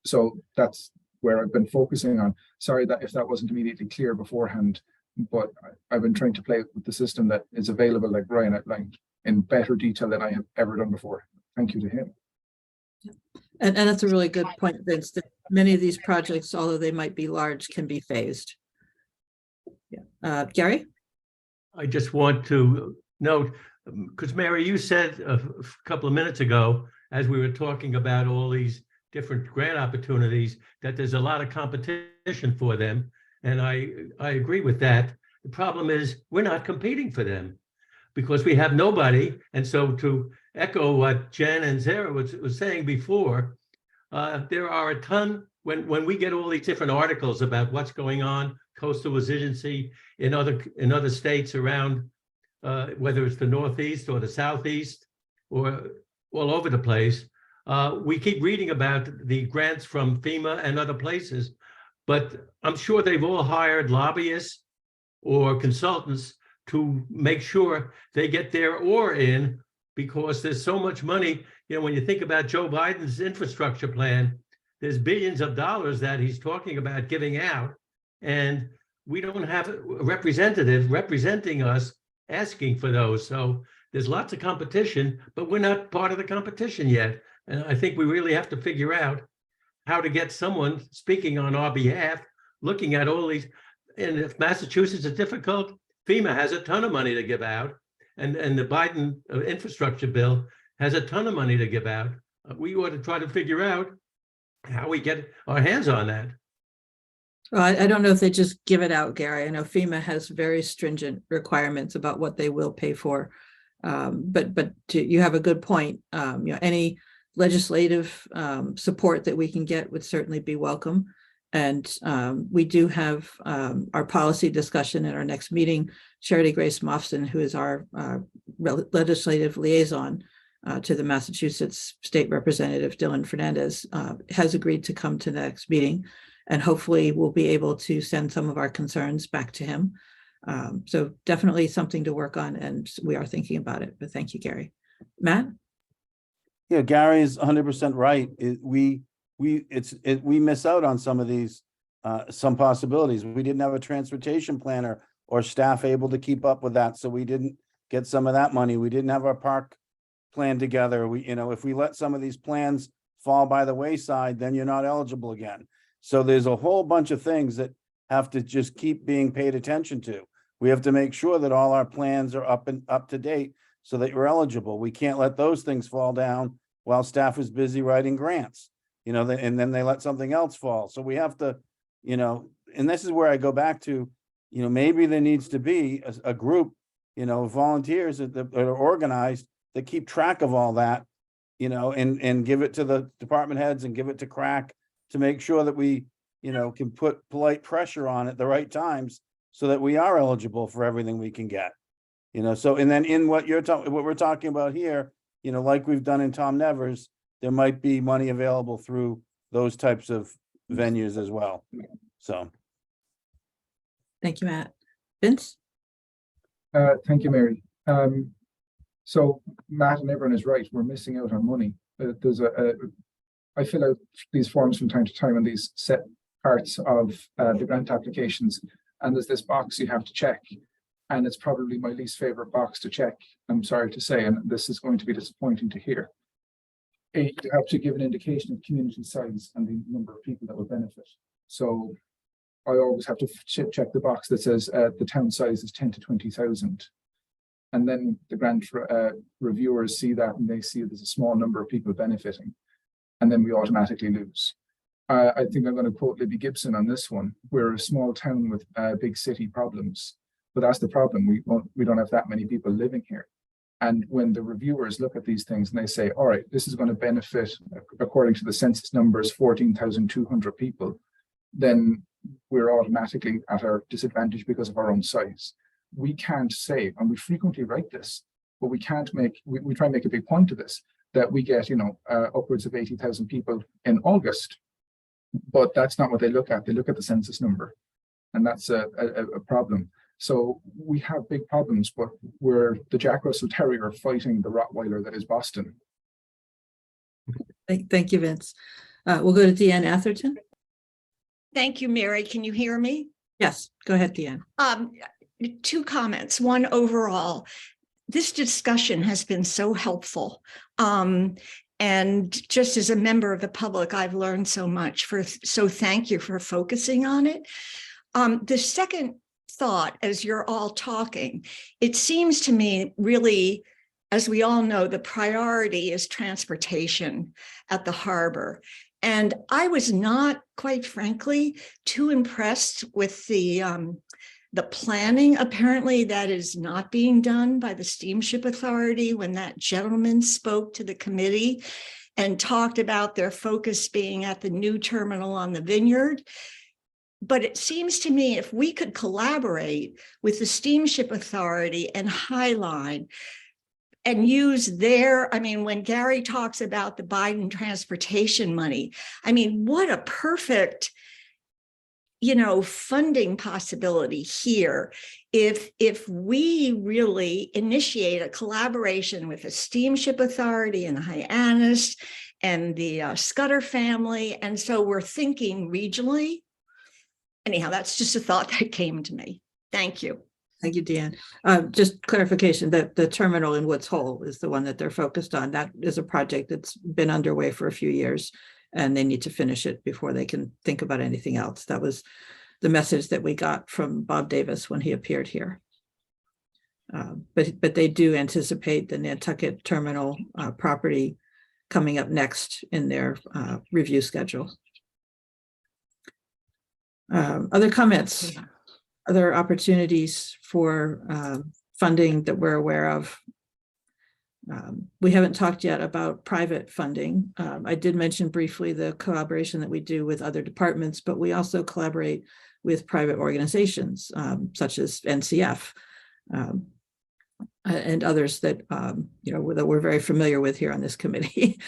Speaker 2: So that's where I've been focusing on. Sorry that if that wasn't immediately clear beforehand, but I've been trying to play with the system that is available, like Brian outlined, in better detail than I have ever done before. Thank you to him.
Speaker 1: And that's a really good point, Vince, that many of these projects, although they might be large, can be phased. Yeah. Gary?
Speaker 11: I just want to note, because Mary, you said a couple of minutes ago, as we were talking about all these different grant opportunities, that there's a lot of competition for them. And I agree with that. The problem is we're not competing for them because we have nobody. And so to echo what Jen and Sarah was saying before, there are a ton, when we get all these different articles about what's going on, coastal resiliency in other states around, whether it's the Northeast or the Southeast or all over the place, we keep reading about the grants from FEMA and other places, but I'm sure they've all hired lobbyists or consultants to make sure they get their oar in, because there's so much money. You know, when you think about Joe Biden's infrastructure plan, there's billions of dollars that he's talking about giving out, and we don't have a representative representing us asking for those. So there's lots of competition, but we're not part of the competition yet. And I think we really have to figure out how to get someone speaking on our behalf, looking at all these. And if Massachusetts is difficult, FEMA has a ton of money to give out. And the Biden infrastructure bill has a ton of money to give out. We ought to try to figure out how we get our hands on that.
Speaker 1: Well, I don't know if they just give it out, Gary. I know FEMA has very stringent requirements about what they will pay for. You have a good point. You know, any legislative support that we can get would certainly be welcome. And we do have our policy discussion at our next meeting. Charity Grace Mofson, who is our legislative liaison to the Massachusetts State Representative Dylan Fernandez, has agreed to come to the next meeting. And hopefully we'll be able to send some of our concerns back to him. So definitely something to work on, and we are thinking about it. But thank you, Gary. Matt?
Speaker 6: Yeah, Gary is 100% right. We miss out on some of these, some possibilities. We didn't have a transportation planner or staff able to keep up with that, so we didn't get some of that money. We didn't have our park plan together. If we let some of these plans fall by the wayside, then you're not eligible again. So there's a whole bunch of things that have to just keep being paid attention to. We have to make sure that all our plans are up to date so that you're eligible. We can't let those things fall down while staff is busy writing grants, and then they let something else fall. So we have to, and this is where I go back to, maybe there needs to be a group, volunteers that are organized that keep track of all that, and give it to the department heads and give it to CRAC to make sure that we, can put polite pressure on at the right times so that we are eligible for everything we can get. So, and then in what we're talking about here, like we've done in Tom Nevers, there might be money available through those types of venues as well. So.
Speaker 1: Thank you, Matt. Vince?
Speaker 2: Thank you, Mary. So Matt and everyone is right. We're missing out on money. I fill out these forms from time to time on these set parts of the grant applications, and there's this box you have to check, and it's probably my least favorite box to check, I'm sorry to say, and this is going to be disappointing to hear. You have to give an indication of community size and the number of people that will benefit. So I always have to check the box that says the town size is 10 to 20,000. And then the grant reviewers see that and they see there's a small number of people benefiting. And then we automatically lose. I think I'm going to quote Libby Gibson on this one. We're a small town with big city problems, but that's the problem. We don't have that many people living here. And when the reviewers look at these things and they say, all right, this is going to benefit, according to the census numbers, 14,200 people, then we're automatically at our disadvantage because of our own size. We can't say, and we frequently write this, but we can't make, we try and make a big point of this, that we get, upwards of 80,000 people in August. But that's not what they look at. They look at the census number, and that's a problem. So we have big problems, but we're the Jack Russell Terrier fighting the Rottweiler that is Boston.
Speaker 1: Thank you, Vince. We'll go to Deanne Atherton.
Speaker 14: Thank you, Mary. Can you hear me?
Speaker 1: Yes, go ahead, Deanne.
Speaker 14: Two comments. One, overall, this discussion has been so helpful. And just as a member of the public, I've learned so much. So thank you for focusing on it. The second thought, as you're all talking, it seems to me really, as we all know, the priority is transportation at the harbor. And I was not, quite frankly, too impressed with the planning. Apparently that is not being done by the Steamship Authority. When that gentleman spoke to the committee and talked about their focus being at the new terminal on the Vineyard. But it seems to me if we could collaborate with the Steamship Authority and Highline and use their, when Gary talks about the Biden transportation money, what a perfect funding possibility here. If we really initiate a collaboration with the Steamship Authority and the Hyannis and the Scudder family, and so we're thinking regionally. Anyhow, that's just a thought that came to me. Thank you.
Speaker 1: Thank you, Deanne. Just clarification that the terminal in Woods Hole is the one that they're focused on. That is a project that's been underway for a few years, and they need to finish it before they can think about anything else. That was the message that we got from Bob Davis when he appeared here. But they do anticipate the Nantucket terminal property coming up next in their review schedule. Other comments, other opportunities for funding that we're aware of? We haven't talked yet about private funding. I did mention briefly the collaboration that we do with other departments, but we also collaborate with private organizations such as NCF and others that that we're very familiar with here on this committee.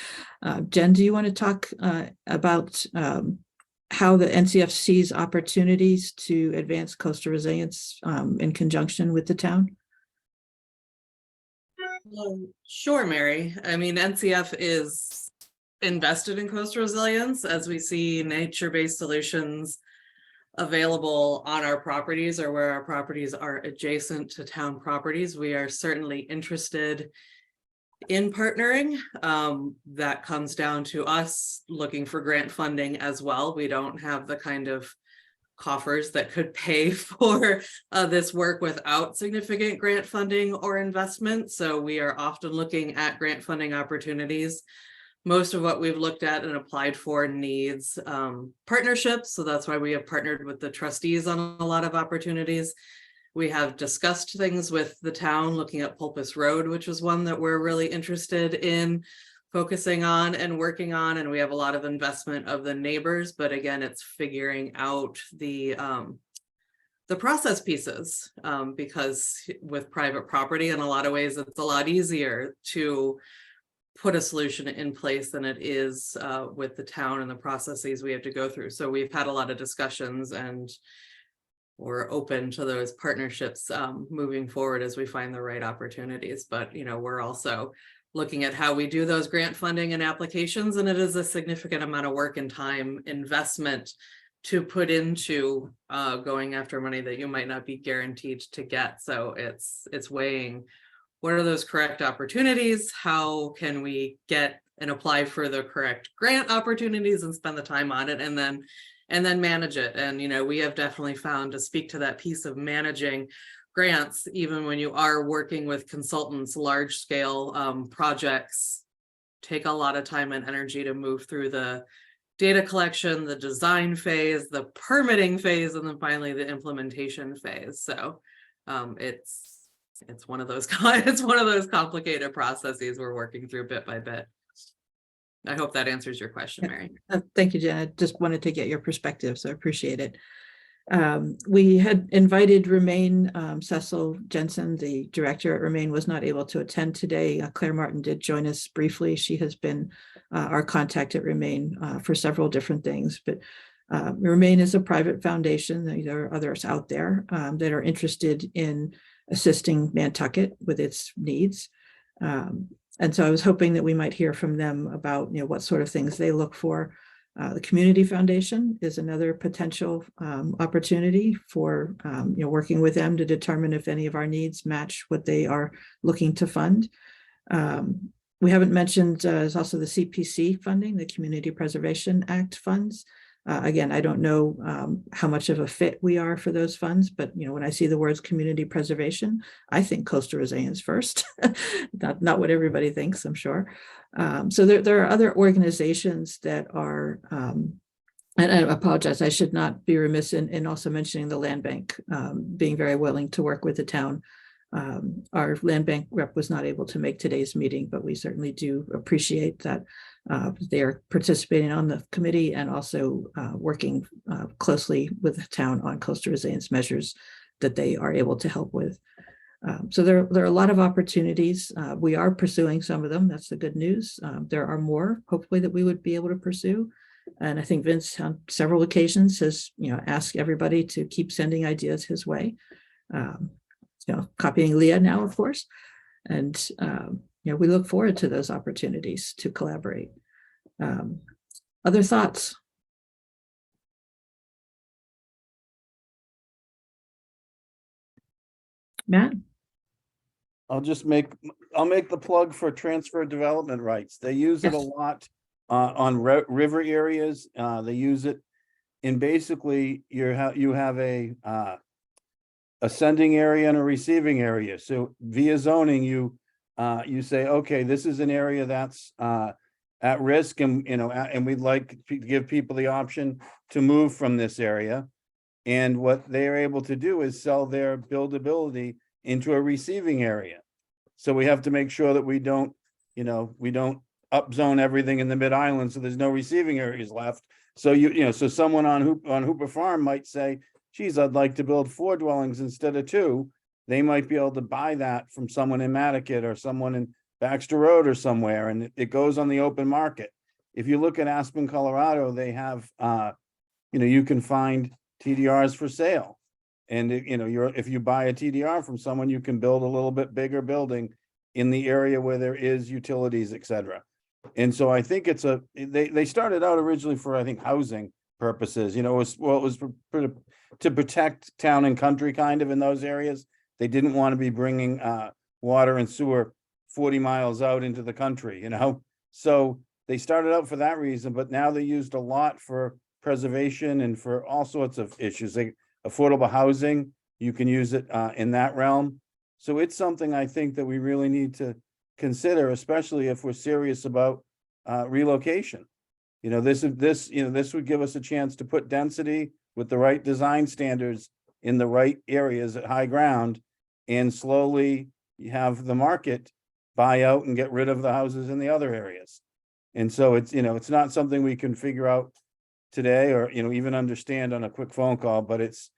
Speaker 1: Jen, do you want to talk about how the NCF sees opportunities to advance coastal resilience in conjunction with the town?
Speaker 8: Sure, Mary. NCF is invested in coastal resilience as we see nature-based solutions available on our properties or where our properties are adjacent to town properties. We are certainly interested in partnering. That comes down to us looking for grant funding as well. We don't have the kind of coffers that could pay for this work without significant grant funding or investment. So we are often looking at grant funding opportunities. Most of what we've looked at and applied for needs partnerships. So that's why we have partnered with the trustees on a lot of opportunities. We have discussed things with the town, looking at Pulpus Road, which is one that we're really interested in focusing on and working on. And we have a lot of investment of the neighbors, but again, it's figuring out the process pieces because with private property, in a lot of ways, it's a lot easier to put a solution in place than it is with the town and the processes we have to go through. So we've had a lot of discussions and we're open to those partnerships moving forward as we find the right opportunities. But, we're also looking at how we do those grant funding and applications. And it is a significant amount of work and time investment to put into going after money that you might not be guaranteed to get. So it's weighing what are those correct opportunities? How can we get and apply for the correct grant opportunities and spend the time on it and then manage it. And, we have definitely found, to speak to that piece of managing grants, even when you are working with consultants, large scale projects take a lot of time and energy to move through the data collection, the design phase, the permitting phase, and then finally the implementation phase. So it's one of those complicated processes we're working through bit by bit. I hope that answers your question, Mary.
Speaker 1: Thank you, Jen. I just wanted to get your perspective, so I appreciate it. We had invited Remain, Cecil Jensen, the director at Remain, was not able to attend today. Claire Martin did join us briefly. She has been our contact at Remain for several different things, but Remain is a private foundation. There are others out there that are interested in assisting Nantucket with its needs. And so I was hoping that we might hear from them about, what sort of things they look for. The Community Foundation is another potential opportunity for, working with them to determine if any of our needs match what they are looking to fund. We haven't mentioned is also the CPC funding, the Community Preservation Act funds. Again, I don't know how much of a fit we are for those funds, but when I see the words community preservation, I think Costa Roseans first, not what everybody thinks, I'm sure. So there are other organizations that are, and I apologize, I should not be remiss in also mentioning the Land Bank being very willing to work with the town. Our Land Bank rep was not able to make today's meeting, but we certainly do appreciate that they are participating on the committee and also working closely with the town on Costa Roseans measures that they are able to help with. So there are a lot of opportunities. We are pursuing some of them. That's the good news. There are more, hopefully, that we would be able to pursue. And I think Vince on several occasions has, asked everybody to keep sending ideas his way. Copying Leah now, of course. And, we look forward to those opportunities to collaborate. Other thoughts? Matt?
Speaker 6: I'll make the plug for transfer development rights. They use it a lot on river areas. They use it in basically you have a sending area and a receiving area. So via zoning, you say, okay, this is an area that's at risk, and and we'd like to give people the option to move from this area. And what they are able to do is sell their buildability into a receiving area. So we have to make sure that we don't upzone everything in the mid-island so there's no receiving areas left. So so someone on Hooper Farm might say, geez, I'd like to build 4 dwellings instead of 2. They might be able to buy that from someone in Mattocket or someone in Baxter Road or somewhere, and it goes on the open market. If you look at Aspen, Colorado, they have, you can find TDRs for sale. And, if you buy a TDR from someone, you can build a little bit bigger building in the area where there is utilities, et cetera. And so I think they started out originally for, I think, housing purposes, it was to protect town and country kind of in those areas. They didn't want to be bringing water and sewer 40 miles out into the country, So they started out for that reason, but now they used a lot for preservation and for all sorts of issues. Like affordable housing, you can use it in that realm. So it's something I think that we really need to consider, especially if we're serious about relocation. This would give us a chance to put density with the right design standards in the right areas at high ground, and slowly you have the market buy out and get rid of the houses in the other areas. And so it's not something we can figure out today or, even understand on a quick phone call, but it's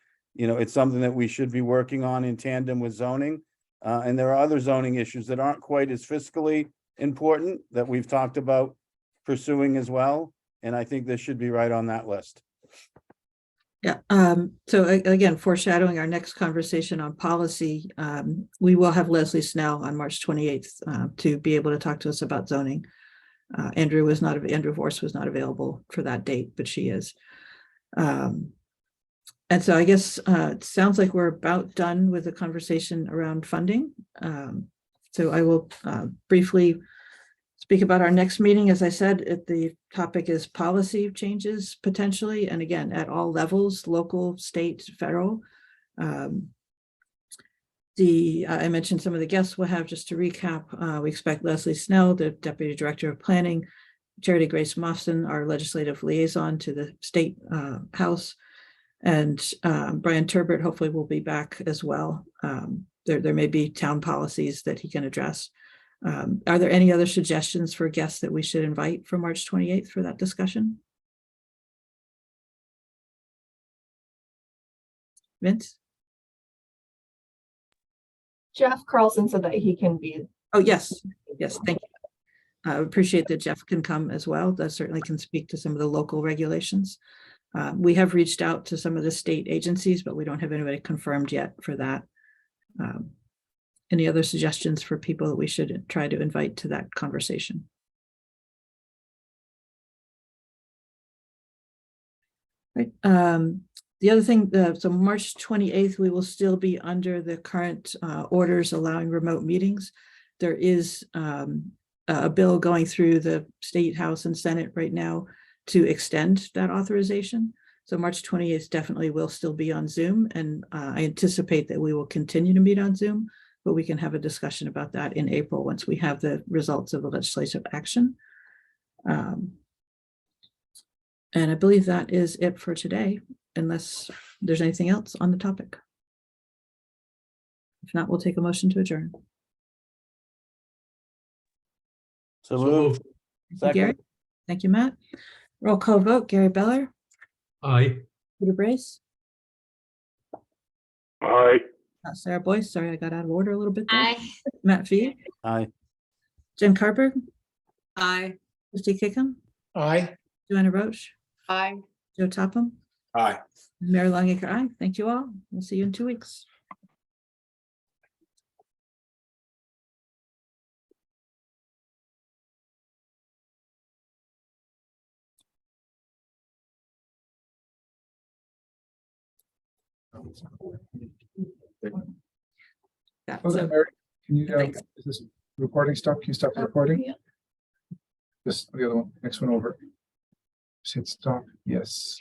Speaker 6: something that we should be working on in tandem with zoning. And there are other zoning issues that aren't quite as fiscally important that we've talked about pursuing as well. And I think this should be right on that list.
Speaker 1: Yeah. So again, foreshadowing our next conversation on policy, we will have Leslie Snell on March 28th to be able to talk to us about zoning. Andrew Vorse was not available for that date, but she is. And so I guess it sounds like we're about done with the conversation around funding. So I will briefly speak about our next meeting. As I said, the topic is policy changes potentially, and again, at all levels, local, state, federal. I mentioned some of the guests we'll have. Just to recap, we expect Leslie Snell, the Deputy Director of Planning, Charity Grace Mofson, our legislative liaison to the State House, and Brian Turbert hopefully will be back as well. There may be town policies that he can address. Are there any other suggestions for guests that we should invite for March 28th for that discussion? Vince?
Speaker 13: Jeff Carlson said that he can be.
Speaker 1: Oh, yes, yes, thank you. I appreciate that Jeff can come as well. That certainly can speak to some of the local regulations. We have reached out to some of the state agencies, but we don't have anybody confirmed yet for that. Any other suggestions for people that we should try to invite to that conversation? Right. The other thing, so March 28th, we will still be under the current orders allowing remote meetings. There is a bill going through the State House and Senate right now to extend that authorization. So March 28th definitely will still be on Zoom, and I anticipate that we will continue to meet on Zoom, but we can have a discussion about that in April once we have the results of the legislative action. And I believe that is it for today, unless there's anything else on the topic. If not, we'll take a motion to adjourn.
Speaker 6: So
Speaker 11: So
Speaker 6: moved.
Speaker 11: moved.
Speaker 1: Thank you, Gary. Thank you, Matt. Roll call vote, Gary Beller,
Speaker 11: Aye.
Speaker 1: Peter Brace,
Speaker 12: Aye.
Speaker 1: Sarah Boyce, sorry, I got out of order a little bit there.
Speaker 3: Aye.
Speaker 1: Matt Fee,
Speaker 6: Aye.
Speaker 1: Jen Carberg,
Speaker 8: Aye.
Speaker 1: Christy Kickham,
Speaker 5: Aye.
Speaker 1: Joanna Roche,
Speaker 10: Aye.
Speaker 1: Joe Topham,
Speaker 9: Aye.
Speaker 1: Mary Longacre, aye. Thank you all. We'll see you in 2 weeks. Yeah,
Speaker 2: Oh,
Speaker 1: so-
Speaker 2: Mary, can you,
Speaker 1: Thanks.
Speaker 2: is this recording stop? Can you stop the recording?
Speaker 1: Yeah.
Speaker 2: This, the other one, next one over. Just hit stop. Yes.